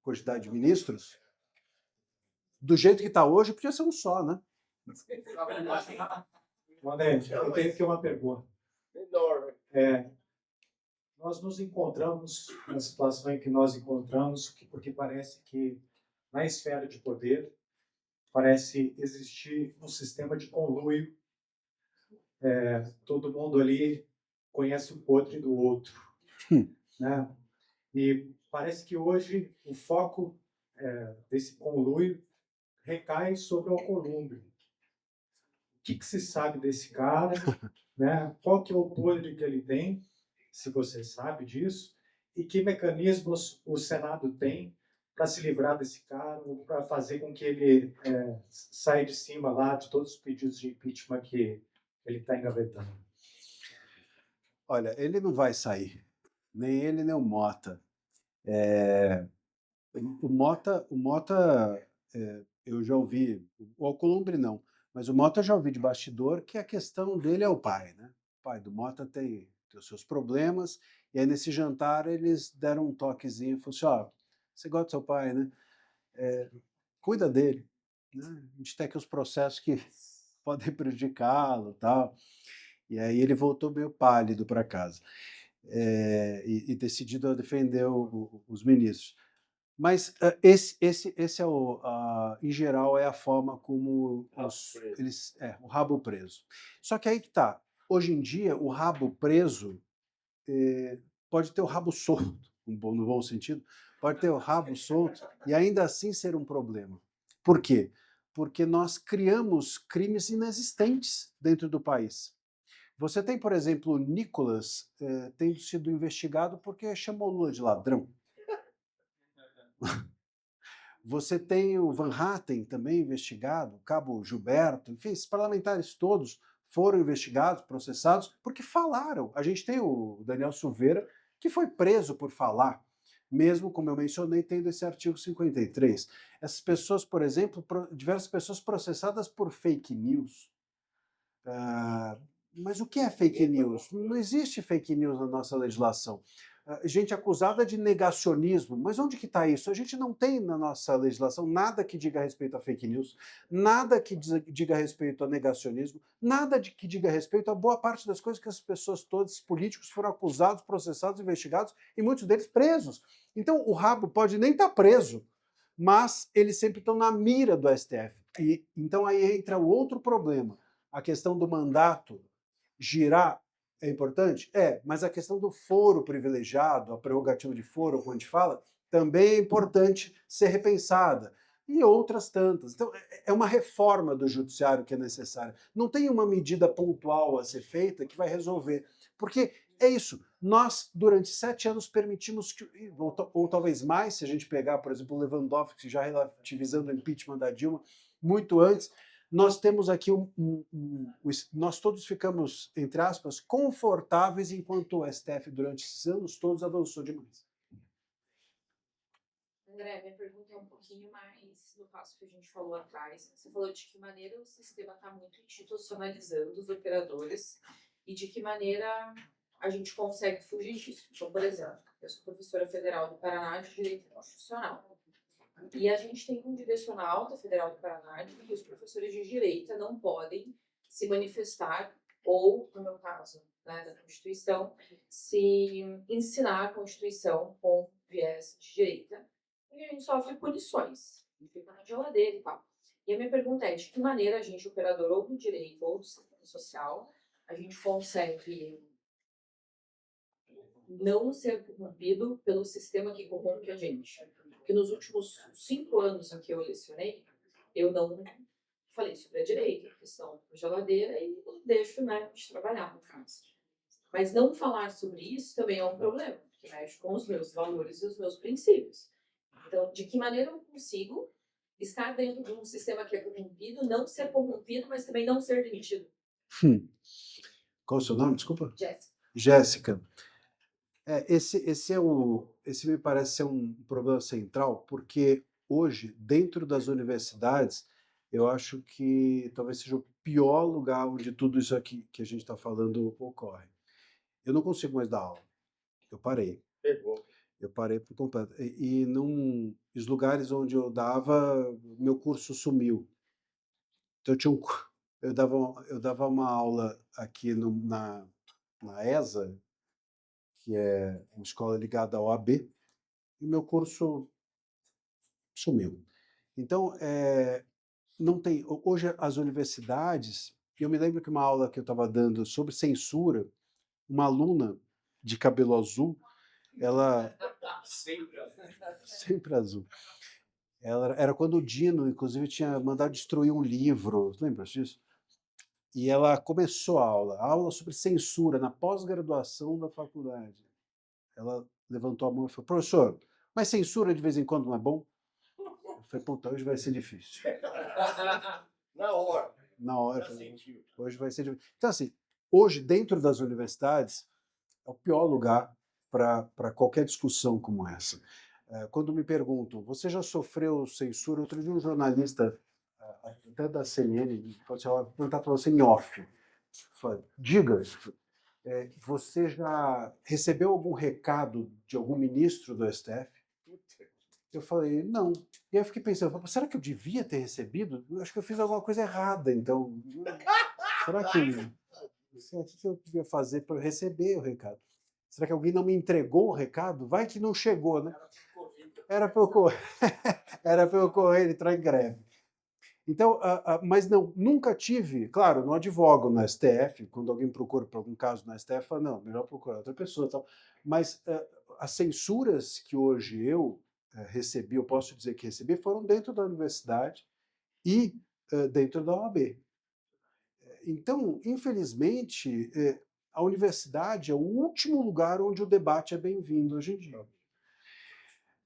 [SPEAKER 3] Quantidade de ministros? Do jeito que está hoje, podia ser um só, né?
[SPEAKER 6] Mandante, eu tenho aqui uma pergunta.
[SPEAKER 7] Enorme.
[SPEAKER 8] nós nos encontramos na situação em que nós encontramos, porque parece que na esfera de poder parece existir um sistema de conluio. Todo mundo ali conhece o podre do outro, né? E parece que hoje o foco desse conluio recai sobre o Alcolumbre. O que se sabe desse cara, né? Qual que é o podre que ele tem, se você sabe disso, e que mecanismos o Senado tem para se livrar desse cara, para fazer com que ele saia de cima lá de todos os pedidos de impeachment que ele está engavetando.
[SPEAKER 3] Olha, ele não vai sair, nem ele nem o Mota. O Mota, eu já ouvi, o Alcolumbre não, mas o Mota eu já ouvi de bastidor que a questão dele é o pai, né? O pai do Mota tem os seus problemas, e aí nesse jantar eles deram um toquezinho, falaram assim, você gosta do seu pai, né? Cuida dele, né? A gente tem aqui os processos que podem prejudicá-lo e tal. E aí ele voltou meio pálido para casa, e decidido a defender os ministros. Mas esse em geral, é a forma como o rabo preso. Só que aí que tá. Hoje em dia, o rabo preso pode ter o rabo solto, no bom sentido, pode ter o rabo solto e ainda assim ser um problema. Por quê? Porque nós criamos crimes inexistentes dentro do país. Você tem, por exemplo, o Nicolas tendo sido investigado porque chamou Lula de ladrão. Você tem o Van Hatten também investigado, o Cabo Gilberto, enfim, esses parlamentares todos foram investigados, processados, porque falaram. A gente tem o Daniel Silveira, que foi preso por falar, mesmo, como eu mencionei, tendo esse artigo 53. Essas pessoas, por exemplo, diversas pessoas processadas por fake news. Mas o que é fake news? Não existe fake news na nossa legislação. Gente acusada de negacionismo, mas onde que está isso? A gente não tem na nossa legislação nada que diga respeito a fake news, nada que diga respeito a negacionismo, nada que diga respeito a boa parte das coisas que as pessoas todas, os políticos, foram acusados, processados, investigados e muitos deles presos. Então o rabo pode nem estar preso, mas eles sempre estão na mira do STF. E então aí entra o outro problema. A questão do mandato girar é importante? Mas a questão do foro privilegiado, a prerrogativa de foro, como a gente fala, também é importante ser repensada. E outras tantas. Então, é uma reforma do judiciário que é necessária. Não tem uma medida pontual a ser feita que vai resolver. Porque é isso. Nós, durante 7 anos, permitimos que, ou talvez mais, se a gente pegar, por exemplo, o Lewandowski já relativizando o impeachment da Dilma, muito antes, nós temos aqui nós todos ficamos, entre aspas, confortáveis enquanto o STF, durante esses anos todos, avançou demais.
[SPEAKER 9] André, minha pergunta é um pouquinho mais no passo que a gente falou atrás. Você falou de que maneira o sistema está muito institucionalizando os operadores e de que maneira a gente consegue fugir disso. Então, por exemplo, eu sou professora federal do Paraná de Direito Constitucional. E a gente tem um direcional da Federal do Paraná de que os professores de direito não podem se manifestar ou, no meu caso, né, da Constituição, se ensinar a Constituição com viés de direita. E a gente sofre punições, e fica na geladeira e tal. E a minha pergunta é, de que maneira a gente, operador ou do direito ou do sistema social, a gente consegue não ser corrompido pelo sistema que corrompe a gente? Porque nos últimos 5 anos em que eu lecionei, eu não falei sobre a direita, porque são geladeira e deixo, né, de trabalhar no caso. Mas não falar sobre isso também é um problema, porque mexe com os meus valores e os meus princípios. Então, de que maneira eu consigo estar dentro de um sistema que é corrompido, não ser corrompido, mas também não ser demitido?
[SPEAKER 3] Qual o seu nome, desculpa?
[SPEAKER 9] Jéssica.
[SPEAKER 3] Jéssica. Esse me parece ser um problema central, porque hoje, dentro das universidades, eu acho que talvez seja o pior lugar onde tudo isso aqui que a gente está falando ocorre. Eu não consigo mais dar aula. Eu parei.
[SPEAKER 7] Pegou.
[SPEAKER 3] Eu parei por completo. E nos lugares onde eu dava, meu curso sumiu. Então eu dava uma aula aqui na ESA, que é uma escola ligada ao AB, e o meu curso sumiu. Então, não tem. Hoje, as universidades. Eu me lembro que uma aula que eu estava dando sobre censura, uma aluna de cabelo azul, ela. Sempre azul. Ela, era quando o Dino, inclusive, tinha mandado destruir um livro. Lembra disso? E ela começou a aula sobre censura na pós-graduação da faculdade. Ela levantou a mão e falou: professor, mas censura de vez em quando não é bom? Eu falei: puta, hoje vai ser difícil.
[SPEAKER 7] Na hora.
[SPEAKER 3] Na hora.
[SPEAKER 7] Já sentiu.
[SPEAKER 3] Hoje vai ser difícil. Então, assim, hoje, dentro das universidades, é o pior lugar para qualquer discussão como essa. Quando me perguntam, você já sofreu censura? Outro dia um jornalista, até da CNN, falou assim: vou perguntar para você em off. Falei, diga, você já recebeu algum recado de algum ministro do STF? Eu falei, não. E aí eu fiquei pensando, será que eu devia ter recebido? Eu acho que eu fiz alguma coisa errada, então. Será que o que eu devia fazer para receber o recado? Será que alguém não me entregou o recado? Vai que não chegou, né? Era para eu correr, era para eu correr e entrar em greve. Então, mas não, nunca tive, claro, não advogo no STF, quando alguém procura por algum caso no STF, fala, não, melhor procurar outra pessoa. Tal. Mas as censuras que hoje eu recebi, eu posso dizer que recebi, foram dentro da universidade e dentro da OAB. Então, infelizmente, a universidade é o último lugar onde o debate é bem-vindo hoje em dia.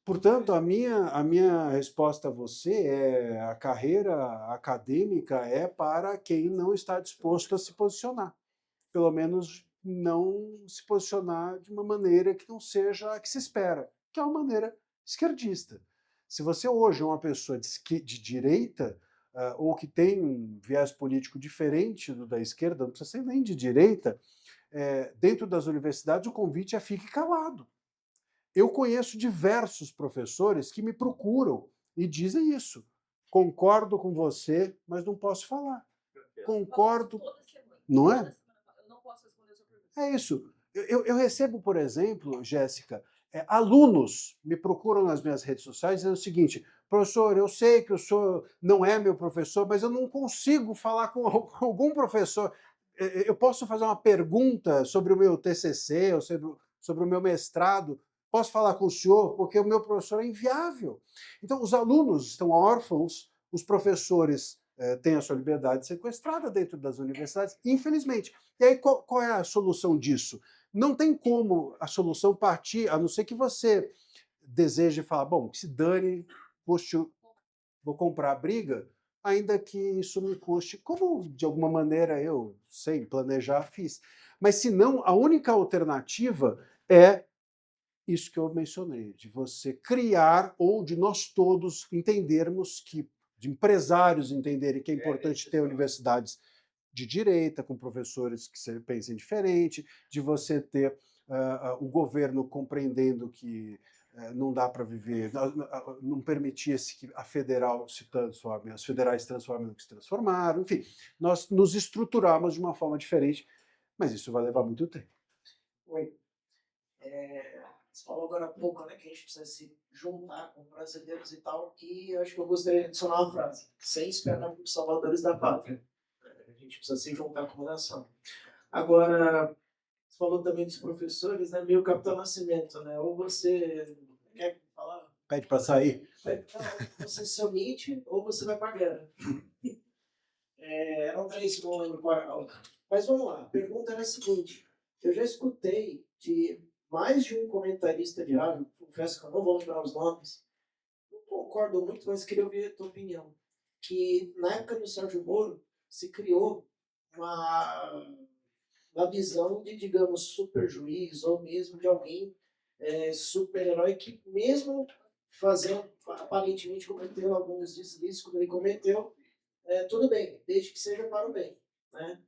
[SPEAKER 3] Portanto, a minha resposta a você é: a carreira acadêmica é para quem não está disposto a se posicionar. Pelo menos não se posicionar de uma maneira que não seja a que se espera, que é uma maneira esquerdista. Se você hoje é uma pessoa de direita, ou que tem um viés político diferente do da esquerda, não precisa ser nem de direita, dentro das universidades o convite é fique calado. Eu conheço diversos professores que me procuram e dizem isso. Concordo com você, mas não posso falar. Concordo. Não é?
[SPEAKER 9] Eu não posso responder a sua pergunta.
[SPEAKER 3] É isso. Eu recebo, por exemplo, Jéssica, alunos me procuram nas minhas redes sociais dizendo o seguinte: professor, eu sei que o senhor não é meu professor, mas eu não consigo falar com algum professor. Eu posso fazer uma pergunta sobre o meu TCC ou sobre o meu mestrado? Posso falar com o senhor? Porque o meu professor é inviável. Então, os alunos estão órfãos, os professores têm a sua liberdade sequestrada dentro das universidades, infelizmente. E aí, qual é a solução disso? Não tem como a solução partir, a não ser que você deseje falar, bom, que se dane, vou comprar a briga, ainda que isso me custe, como de alguma maneira eu, sem planejar, fiz. Mas, se não, a única alternativa é isso que eu mencionei, de você criar, ou de nós todos entendermos que, de empresários entenderem que é importante ter universidades de direita, com professores que pensem diferente, de você ter o governo compreendendo que não dá para viver, não permitir-se que a federal se transforme, as federais se transformem no que se transformaram, enfim, nós nos estruturamos de uma forma diferente, mas isso vai levar muito tempo.
[SPEAKER 10] Oi. Você falou agora há pouco, né, que a gente precisa se juntar com brasileiros e tal, e eu acho que eu gostaria de adicionar uma frase: sem esperar por salvadores da pátria. A gente precisa se juntar como nação. Agora, você falou também dos professores, né, meio Capitão Nascimento, né, ou você quer falar?
[SPEAKER 3] Pede para sair.
[SPEAKER 10] Não, você se omite ou você vai para a guerra. Eram três que eu não lembro qual era. Mas vamos lá, a pergunta era a seguinte: eu já escutei de mais de um comentarista de rádio, confesso que eu não vou lembrar os nomes, não concordo muito, mas queria ouvir a tua opinião, que na época do Sérgio Moro se criou uma visão de, digamos, super juiz, ou mesmo de alguém super-herói que, mesmo fazendo, aparentemente cometeu alguns deslizes como ele cometeu, tudo bem, desde que seja para o bem, né?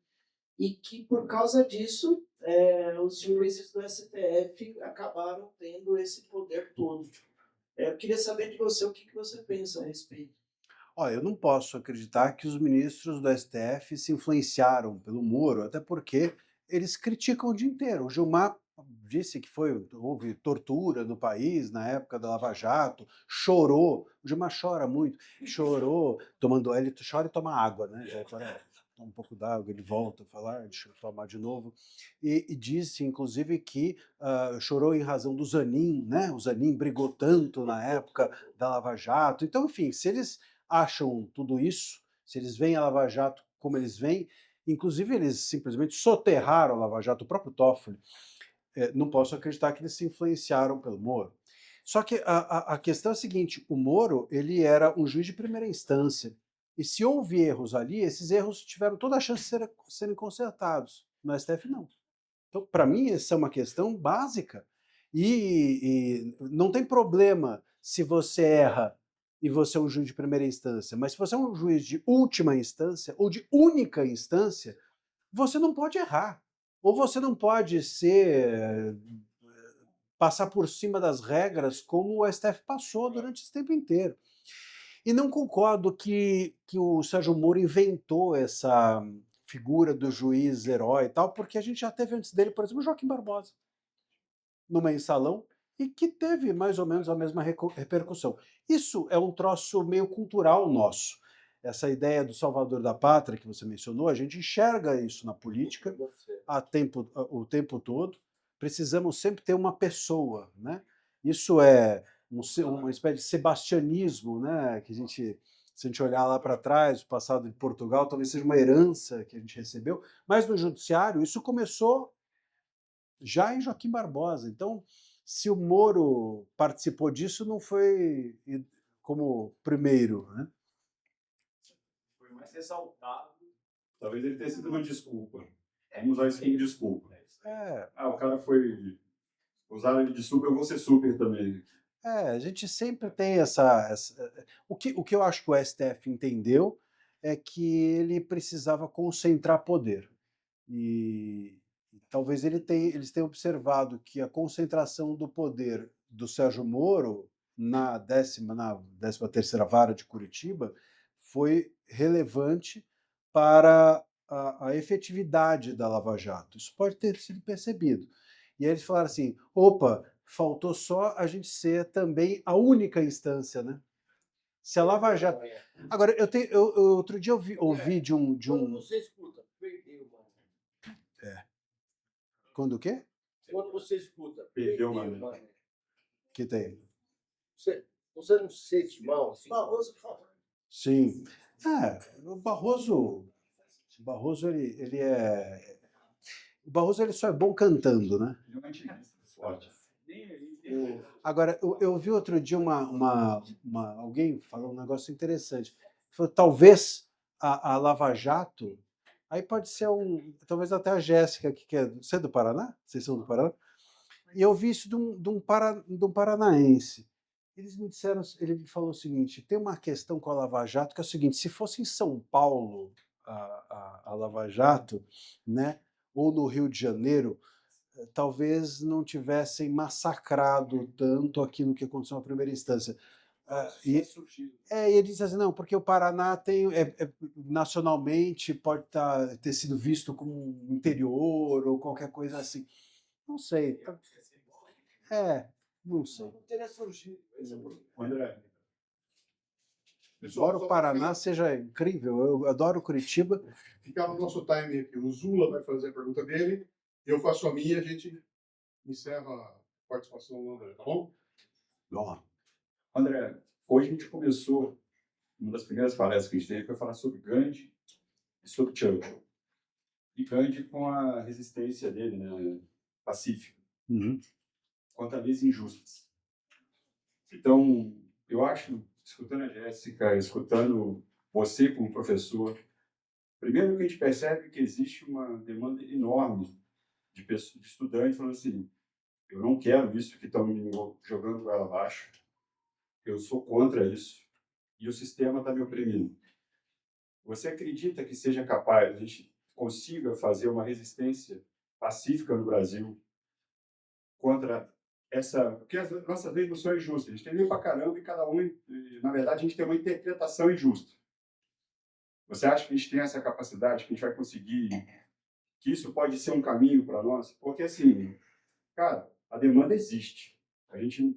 [SPEAKER 10] E que, por causa disso, os juízes do STF acabaram tendo esse poder todo. Eu queria saber de você o que você pensa a respeito.
[SPEAKER 3] Olha, eu não posso acreditar que os ministros do STF se influenciaram pelo Moro, até porque eles criticam o dia inteiro. O Gilmar disse que houve tortura no país na época da Lava Jato, chorou, o Gilmar chora muito, chorou, ele chora e toma água, né? Toma um pouco d'água, ele volta a falar, deixa eu tomar de novo, e disse, inclusive, que chorou em razão do Zanin, né? O Zanin brigou tanto na época da Lava Jato. Então, enfim, se eles acham tudo isso, se eles veem a Lava Jato como eles veem, inclusive eles simplesmente soterraram a Lava Jato, o próprio Toffoli, não posso acreditar que eles se influenciaram pelo Moro. Só que a questão é a seguinte, o Moro ele era um juiz de primeira instância, e se houve erros ali, esses erros tiveram toda a chance de serem consertados. No STF, não. Então, para mim, essa é uma questão básica. E não tem problema se você erra e você é um juiz de primeira instância, mas se você é um juiz de última instância ou de única instância, você não pode errar. Ou você não pode passar por cima das regras como o STF passou durante esse tempo inteiro. E não concordo que o Sérgio Moro inventou essa figura do juiz herói e tal, porque a gente já teve antes dele, por exemplo, o Joaquim Barbosa, no mensalão, e que teve mais ou menos a mesma repercussão. Isso é um troço meio cultural nosso. Essa ideia do salvador da pátria que você mencionou, a gente enxerga isso na política o tempo todo. Precisamos sempre ter uma pessoa, né? Isso é uma espécie de sebastianismo, né? Que se a gente olhar lá para trás, o passado de Portugal, talvez seja uma herança que a gente recebeu, mas no judiciário isso começou já em Joaquim Barbosa. Então, se o Moro participou disso, não foi como primeiro, né?
[SPEAKER 5] Foi mais ressaltado.
[SPEAKER 11] Talvez ele tenha sido uma desculpa. Vamos usar isso como desculpa. O cara foi... Usaram ele de super, eu vou ser super também.
[SPEAKER 3] A gente sempre tem o que eu acho que o STF entendeu é que ele precisava concentrar poder. E talvez eles tenham observado que a concentração do poder do Sérgio Moro na 13ª Vara de Curitiba foi relevante para a efetividade da Lava Jato. Isso pode ter sido percebido. E aí eles falaram assim, opa, faltou só a gente ser também a única instância, né? Se a Lava Jato... Agora, outro dia eu ouvi de um...
[SPEAKER 7] Quando você escuta, perdeu, mano.
[SPEAKER 3] Quando o quê?
[SPEAKER 7] Quando você escuta,
[SPEAKER 11] Perdeu, mano.
[SPEAKER 3] Que tem?
[SPEAKER 7] Você não se sente mal? Assim? Barroso fala.
[SPEAKER 3] Sim. O Barroso ele é... O Barroso ele só é bom cantando, né?
[SPEAKER 11] Forte.
[SPEAKER 3] Agora, eu vi outro dia alguém falou um negócio interessante. Falou, talvez a Lava Jato, aí pode ser talvez até a Jéssica, que é... Você é do Paraná? Vocês são do Paraná? E eu vi isso de um paranaense. Ele me falou o seguinte, tem uma questão com a Lava Jato, que é o seguinte, se fosse em São Paulo a Lava Jato, né, ou no Rio de Janeiro, talvez não tivessem massacrado tanto aquilo que aconteceu na primeira instância. Ele diz assim, não, porque o Paraná tem, nacionalmente pode ter sido visto como um interior ou qualquer coisa assim. Não sei. Não sei.
[SPEAKER 7] Não teria surgido.
[SPEAKER 11] André.
[SPEAKER 3] Embora o Paraná seja incrível, eu adoro Curitiba.
[SPEAKER 1] Ficar no nosso time aqui. O Zula vai fazer a pergunta dele, eu faço a minha, a gente encerra a participação do André, tá bom?
[SPEAKER 3] Bom.
[SPEAKER 11] André, hoje a gente começou, uma das primeiras palestras que a gente teve foi falar sobre Gandhi e sobre Churchill. E Gandhi com a resistência dele, né, pacífica, contra leis injustas. Então, eu acho, escutando a Jéssica, escutando você como professor, primeiro que a gente percebe que existe uma demanda enorme de estudantes falando assim, eu não quero isso que estão me jogando goela abaixo, eu sou contra isso, e o sistema está me oprimindo. Você acredita que seja capaz, a gente consiga fazer uma resistência pacífica no Brasil contra porque as nossas leis não são injustas, a gente tem lei pra caramba e cada um, na verdade, a gente tem uma interpretação injusta. Você acha que a gente tem essa capacidade, que a gente vai conseguir, que isso pode ser um caminho para nós? Porque, assim, Cara, a demanda existe. A gente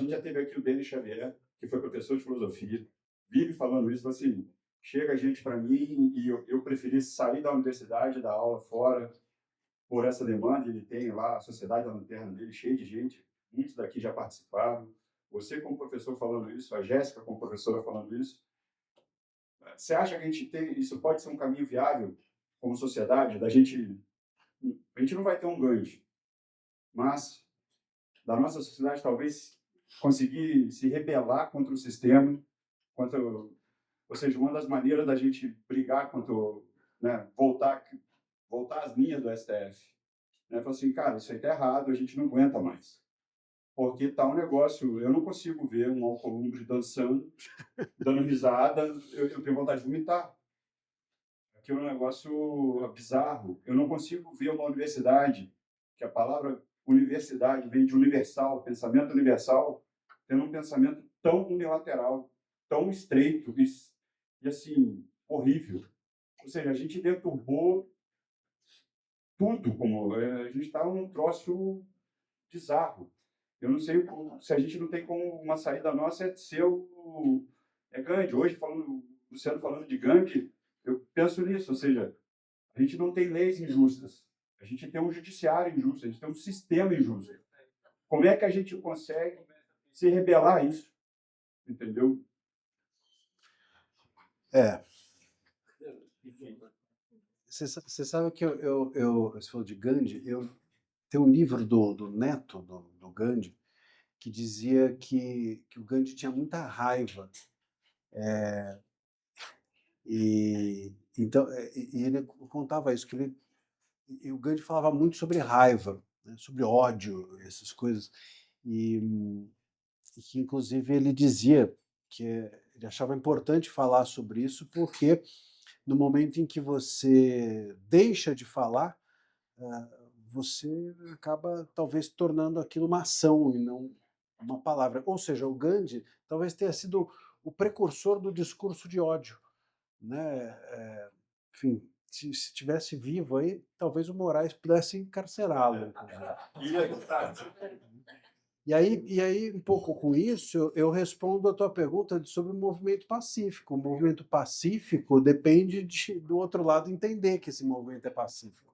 [SPEAKER 11] já teve aqui o Denis Xavier, que foi professor de filosofia, vive falando isso, assim, chega gente para mim e eu preferi sair da universidade, dar aula fora, por essa demanda. Ele tem lá a Sociedade da Lanterna dele, cheia de gente, muitos daqui já participaram. Você como professor falando isso, a Jéssica como professora falando isso. Você acha que isso pode ser um caminho viável como sociedade? A gente não vai ter um Gandhi, mas da nossa sociedade talvez conseguir se rebelar contra o sistema, ou seja, uma das maneiras da gente brigar contra, né, voltar às linhas do STF. Né? Falar assim, cara, isso aí está errado, a gente não aguenta mais. Porque está um negócio, eu não consigo ver um Alcolumbre dançando, dando risada, eu tenho vontade de vomitar. Aqui é um negócio bizarro. Eu não consigo ver uma universidade, que a palavra universidade vem de universal, pensamento universal, tendo um pensamento tão unilateral, tão estreito e assim, horrível. Ou seja, a gente deturbou tudo, a gente está num troço bizarro. Eu não sei se a gente não tem como uma saída nossa é Gandhi. Hoje, Luciano falando de Gandhi, eu penso nisso, ou seja, a gente não tem leis injustas, a gente tem um judiciário injusto, a gente tem um sistema injusto. Como é que a gente consegue se rebelar a isso? Entendeu?
[SPEAKER 3] Você sabe que você falou de Gandhi, tem um livro do neto do Gandhi que dizia que o Gandhi tinha muita raiva. Então, ele contava isso, o Gandhi falava muito sobre raiva, né, sobre ódio, essas coisas, e que, inclusive, ele dizia que ele achava importante falar sobre isso porque, no momento em que você deixa de falar, você acaba, talvez, tornando aquilo uma ação e não uma palavra. Ou seja, o Gandhi talvez tenha sido o precursor do discurso de ódio. Né? Enfim, se estivesse vivo aí, talvez o Moraes pudesse encarcerá-lo. E aí, um pouco com isso, eu respondo a tua pergunta sobre o movimento pacífico. O movimento pacífico depende do outro lado entender que esse movimento é pacífico.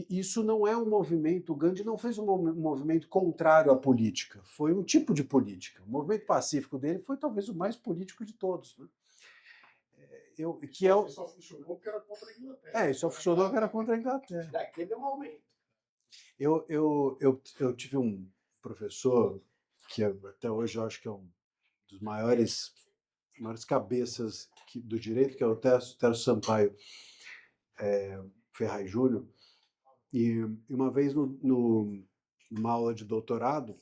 [SPEAKER 3] Isso não é um movimento, o Gandhi não fez um movimento contrário à política, foi um tipo de política. O movimento pacífico dele foi talvez o mais político de todos. Né?
[SPEAKER 1] Só funcionou porque era contra a Inglaterra.
[SPEAKER 3] Só funcionou porque era contra a Inglaterra.
[SPEAKER 10] Naquele momento.
[SPEAKER 3] Eu tive um professor que até hoje eu acho que é um dos maiores cabeças do direito, que é o Tércio Sampaio Ferraz Júnior, e uma vez numa aula de doutorado,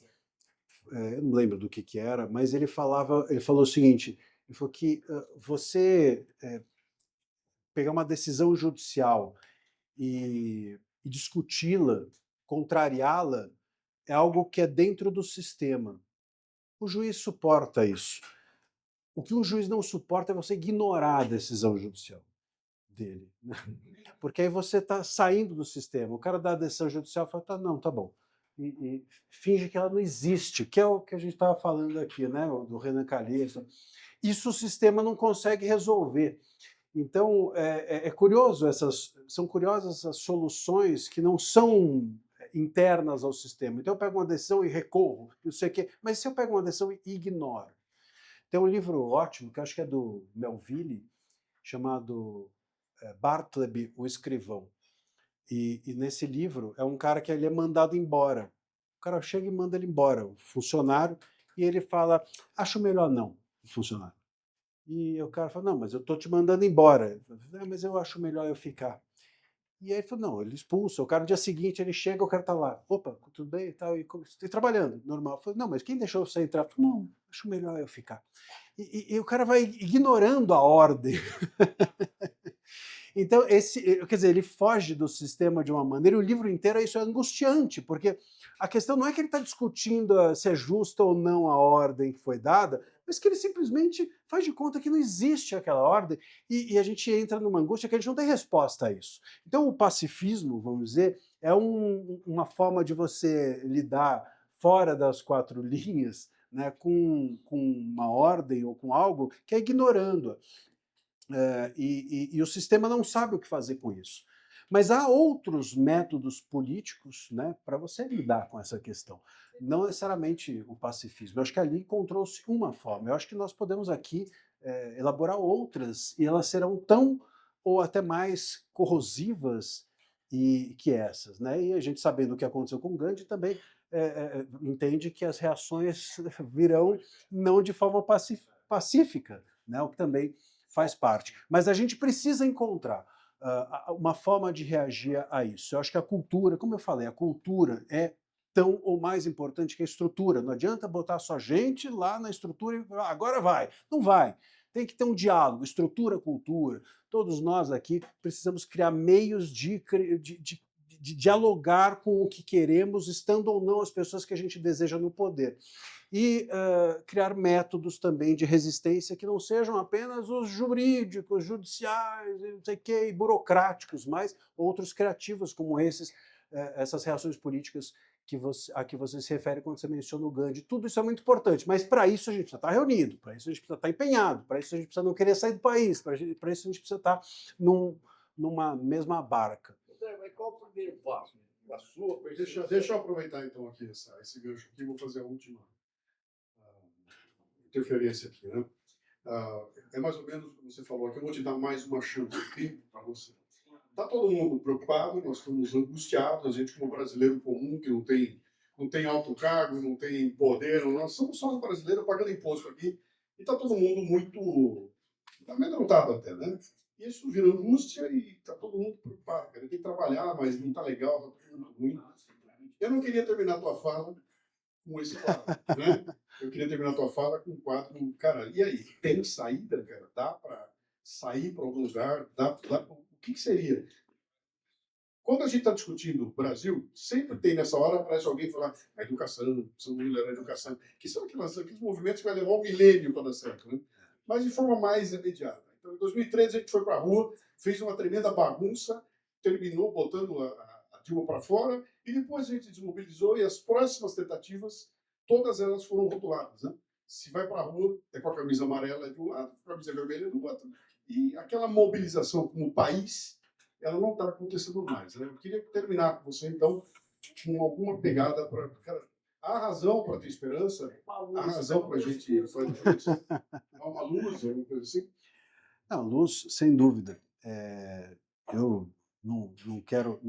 [SPEAKER 3] eu não lembro do que era, mas ele falou o seguinte, ele falou que você pegar uma decisão judicial e discuti-la, contrariá-la, é algo que é dentro do sistema. O juiz suporta isso. O que um juiz não suporta é você ignorar a decisão judicial dele. Né? Porque aí você está saindo do sistema. O cara dá a decisão judicial e fala, tá bom. E finge que ela não existe, que é o que a gente estava falando aqui, né? Do Renan Calheiros. Isso o sistema não consegue resolver. Então, é curioso, são curiosas essas soluções que não são internas ao sistema. Então, eu pego uma decisão e recorro, não sei o quê. Mas se eu pego uma decisão e ignoro? Tem um livro ótimo, que acho que é do Melville, chamado Bartleby, o Escrivão. E nesse livro é um cara que ele é mandado embora. O cara chega e manda ele embora, o funcionário, e ele fala, acho melhor não, o funcionário. E o cara fala, não, mas eu estou te mandando embora. Mas eu acho melhor eu ficar. E aí ele falou, não, ele expulsa. O cara, no dia seguinte, ele chega, o cara está lá. Opa, tudo bem e tal, e trabalhando, normal. Falei, não, mas quem deixou você entrar? Falei, não, acho melhor eu ficar. E o cara vai ignorando a ordem. Então, quer dizer, ele foge do sistema de uma maneira, e o livro inteiro isso é angustiante, porque a questão não é que ele está discutindo se é justa ou não a ordem que foi dada, mas que ele simplesmente faz de conta que não existe aquela ordem e a gente entra numa angústia que a gente não tem resposta a isso. Então o pacifismo, vamos dizer, é uma forma de você lidar fora das quatro linhas, né, com uma ordem ou com algo que é ignorando-a. E o sistema não sabe o que fazer com isso. Mas há outros métodos políticos, né, para você lidar com essa questão. Não necessariamente o pacifismo. Eu acho que ali encontrou-se uma forma. Eu acho que nós podemos aqui elaborar outras, e elas serão tão ou até mais corrosivas que essas. Né? E a gente, sabendo o que aconteceu com Gandhi, também entende que as reações virão não de forma pacífica, né? O que também faz parte. Mas a gente precisa encontrar uma forma de reagir a isso. Eu acho que a cultura, como eu falei, a cultura é tão ou mais importante que a estrutura. Não adianta botar só gente lá na estrutura e agora vai. Não vai. Tem que ter um diálogo, estrutura, cultura. Todos nós aqui precisamos criar meios de dialogar com o que queremos, estando ou não as pessoas que a gente deseja no poder. E criar métodos também de resistência que não sejam apenas os jurídicos, judiciais, não sei o quê, e burocráticos, mas outros criativos como essas reações políticas a que você se refere quando você menciona o Gandhi. Tudo isso é muito importante, mas para isso a gente precisa estar reunido, para isso a gente precisa estar empenhado, para isso a gente precisa não querer sair do país, para isso a gente precisa estar numa mesma barca.
[SPEAKER 7] Mas qual o primeiro passo? A sua percepção?
[SPEAKER 1] Deixa eu aproveitar então aqui esse gancho aqui, vou fazer a última interferência aqui, né? É mais ou menos como você falou aqui, eu vou te dar mais uma chance aqui para você. Está todo mundo preocupado, nós estamos angustiados, a gente como brasileiro comum, que não tem alto cargo, não tem poder, nós somos só um brasileiro pagando imposto aqui, e está todo mundo muito amedrontado até, né? Isso vira angústia e está todo mundo preocupado, cara. Tem que trabalhar, mas não está legal, está todo mundo ruim. Eu não queria terminar a tua fala com esse quadro, né? Eu queria terminar a tua fala com um quadro, cara, e aí? Tem saída, cara? Dá para sair para algum lugar? O que seria? Quando a gente está discutindo o Brasil, sempre tem nessa hora, aparece alguém falar a educação, precisamos melhorar a educação, que são aqueles movimentos que vai levar um milênio para dar certo, né? Mas de forma mais imediata. Então, em 2013, a gente foi para a rua, fez uma tremenda bagunça, terminou botando a Dilma para fora, e depois a gente desmobilizou, e as próximas tentativas, todas elas foram rotuladas, né? Se vai para a rua, é com a camisa amarela de um lado, com a camisa vermelha do outro, e aquela mobilização como país, ela não está acontecendo mais, né? Eu queria terminar com você, então, com alguma pegada para... Há razão para ter esperança, há razão para a gente fazer isso. Há uma luz, alguma coisa assim?
[SPEAKER 3] Não, luz, sem dúvida. Eu não quero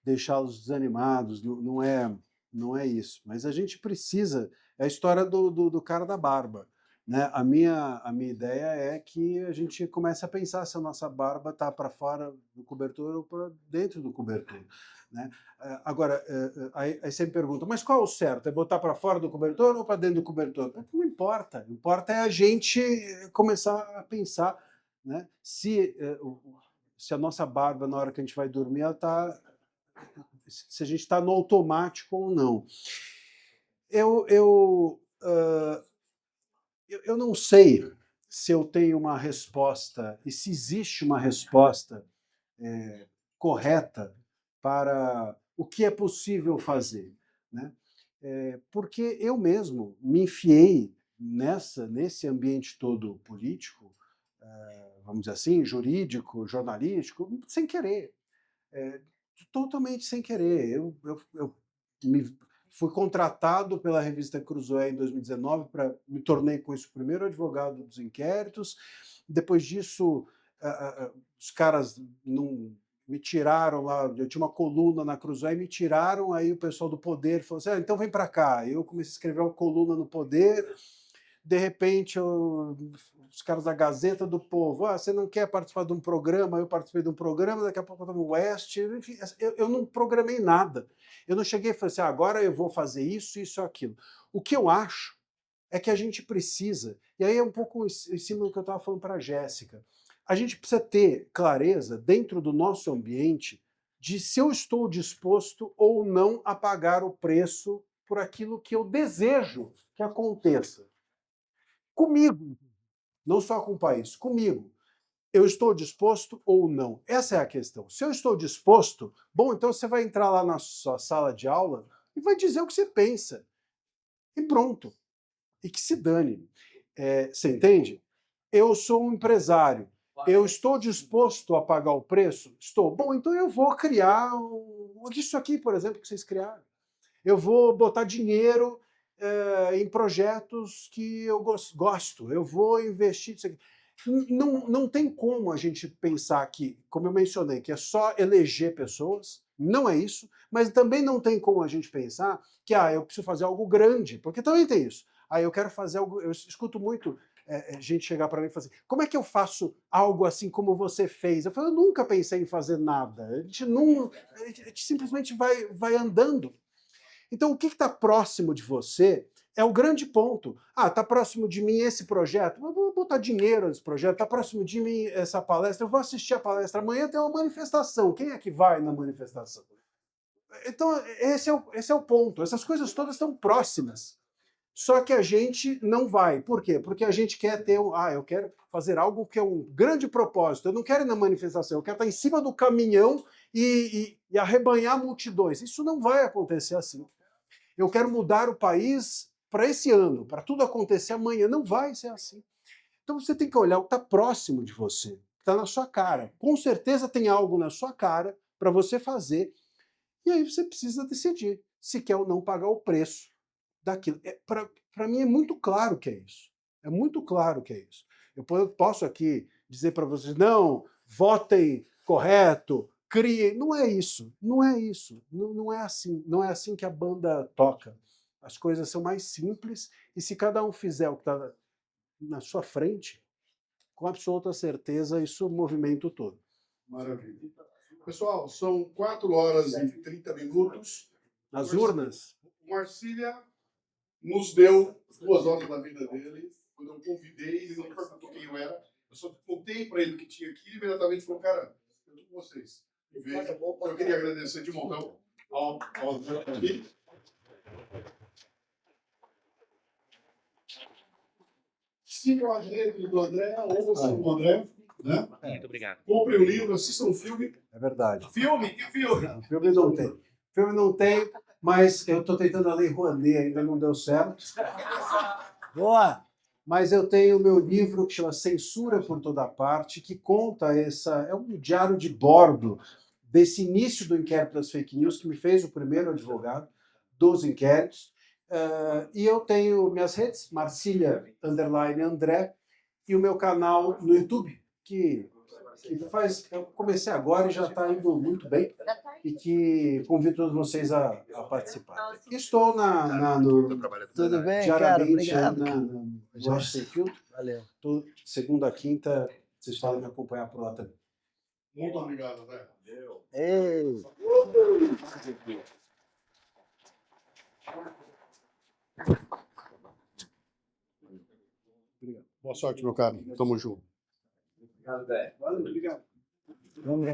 [SPEAKER 3] deixá-los desanimados, não é isso. Mas a gente precisa... É a história do cara da barba. Né? A minha ideia é que a gente comece a pensar se a nossa barba está para fora do cobertor ou para dentro do cobertor. Né? Agora, aí você me pergunta, mas qual é o certo? É botar para fora do cobertor ou para dentro do cobertor? Não importa. O que importa é a gente começar a pensar, né? Se a nossa barba, na hora que a gente vai dormir, se a gente está no automático ou não. Eu não sei se eu tenho uma resposta e se existe uma resposta correta para o que é possível fazer, né? Porque eu mesmo me enfiei nesse ambiente todo político, vamos dizer assim, jurídico, jornalístico, sem querer, totalmente sem querer. Eu fui contratado pela revista Cruzoé em 2019, me tornei com isso o primeiro advogado dos inquéritos. Depois disso, os caras me tiraram lá, eu tinha uma coluna na Cruzoé e me tiraram, aí o pessoal do Poder falou assim, então vem para cá. Eu comecei a escrever uma coluna no Poder, de repente os caras da Gazeta do Povo, você não quer participar de um programa? Eu participei de um programa, daqui a pouco eu estou no Oeste, enfim, eu não programei nada. Eu não cheguei e falei assim, agora eu vou fazer isso, isso, aquilo. O que eu acho é que a gente precisa, e aí é um pouco em cima do que eu estava falando para a Jéssica, a gente precisa ter clareza dentro do nosso ambiente de se eu estou disposto ou não a pagar o preço por aquilo que eu desejo que aconteça. comigo, não só com o país, comigo. Eu estou disposto ou não? Essa é a questão. Se eu estou disposto, bom, então você vai entrar lá na sua sala de aula e vai dizer o que você pensa. E pronto. E que se dane. Você entende? Eu sou um empresário. Eu estou disposto a pagar o preço? Estou. Bom, então eu vou criar isso aqui, por exemplo, que vocês criaram. Eu vou botar dinheiro em projetos que eu gosto. Eu vou investir nisso aqui. Não tem como a gente pensar que, como eu mencionei, que é só eleger pessoas. Não é isso. Mas também não tem como a gente pensar que eu preciso fazer algo grande, porque também tem isso. Eu quero fazer algo. Eu escuto muito gente chegar para mim e falar assim: como é que eu faço algo assim como você fez? Eu falo: eu nunca pensei em fazer nada. A gente simplesmente vai andando. Então, o que está próximo de você é o grande ponto. Está próximo de mim esse projeto? Eu vou botar dinheiro nesse projeto. Está próximo de mim essa palestra? Eu vou assistir a palestra. Amanhã tem uma manifestação. Quem é que vai na manifestação? Então, esse é o ponto. Essas coisas todas estão próximas. Só que a gente não vai. Por quê? Porque a gente quer ter... eu quero fazer algo que é um grande propósito. Eu não quero ir na manifestação. Eu quero estar em cima do caminhão e arrebanhar multidões. Isso não vai acontecer assim. Eu quero mudar o país para esse ano, para tudo acontecer amanhã. Não vai ser assim. Então você tem que olhar o que está próximo de você, que está na sua cara. Com certeza tem algo na sua cara para você fazer. E aí você precisa decidir se quer ou não pagar o preço daquilo. Para mim é muito claro que é isso. É muito claro que é isso. Eu posso aqui dizer para vocês, não, votem correto, criem. Não é isso. Não é isso. Não é assim. Não é assim que a banda toca. As coisas são mais simples e se cada um fizer o que está na sua frente, com absoluta certeza isso movimenta o todo.
[SPEAKER 1] Maravilha. Pessoal, são 4 horas e 30 minutos.
[SPEAKER 3] Nas urnas?
[SPEAKER 1] O Marcília nos deu 2 horas da vida dele. Quando eu convidei, ele não perguntou quem eu era. Eu só contei para ele o que tinha aqui e imediatamente falou, cara, eu estou com vocês. Eu queria agradecer de montão ao aqui. Sigam a rede do André, ouçam o André. Né?
[SPEAKER 5] Muito obrigado.
[SPEAKER 1] Comprem o livro, assistam o filme.
[SPEAKER 3] É verdade.
[SPEAKER 1] Filme? Que filme?
[SPEAKER 3] Filme não tem. Filme não tem, mas eu estou tentando a Lei Rouanet, ainda não deu certo. Boa! Mas eu tenho o meu livro que chama Censura por Toda Parte, que conta é um diário de bordo desse início do inquérito das fake news, que me fez o primeiro advogado dos inquéritos. E eu tenho minhas redes, Marcília_André, e o meu canal no YouTube, que eu comecei agora e já está indo muito bem, e que convido todos vocês a participar. Estou
[SPEAKER 7] Tudo bem,
[SPEAKER 3] diariamente
[SPEAKER 7] cara? Obrigado.
[SPEAKER 3] no Jorge Sem Filtro.
[SPEAKER 7] Valeu.
[SPEAKER 3] Segunda a quinta, vocês podem me acompanhar por lá também.
[SPEAKER 1] Muito obrigado, André.
[SPEAKER 7] Ei.
[SPEAKER 1] Boa sorte, meu caro. Tamo junto.
[SPEAKER 3] Obrigado, Dé. Valeu, obrigado.
[SPEAKER 7] Vamos ver.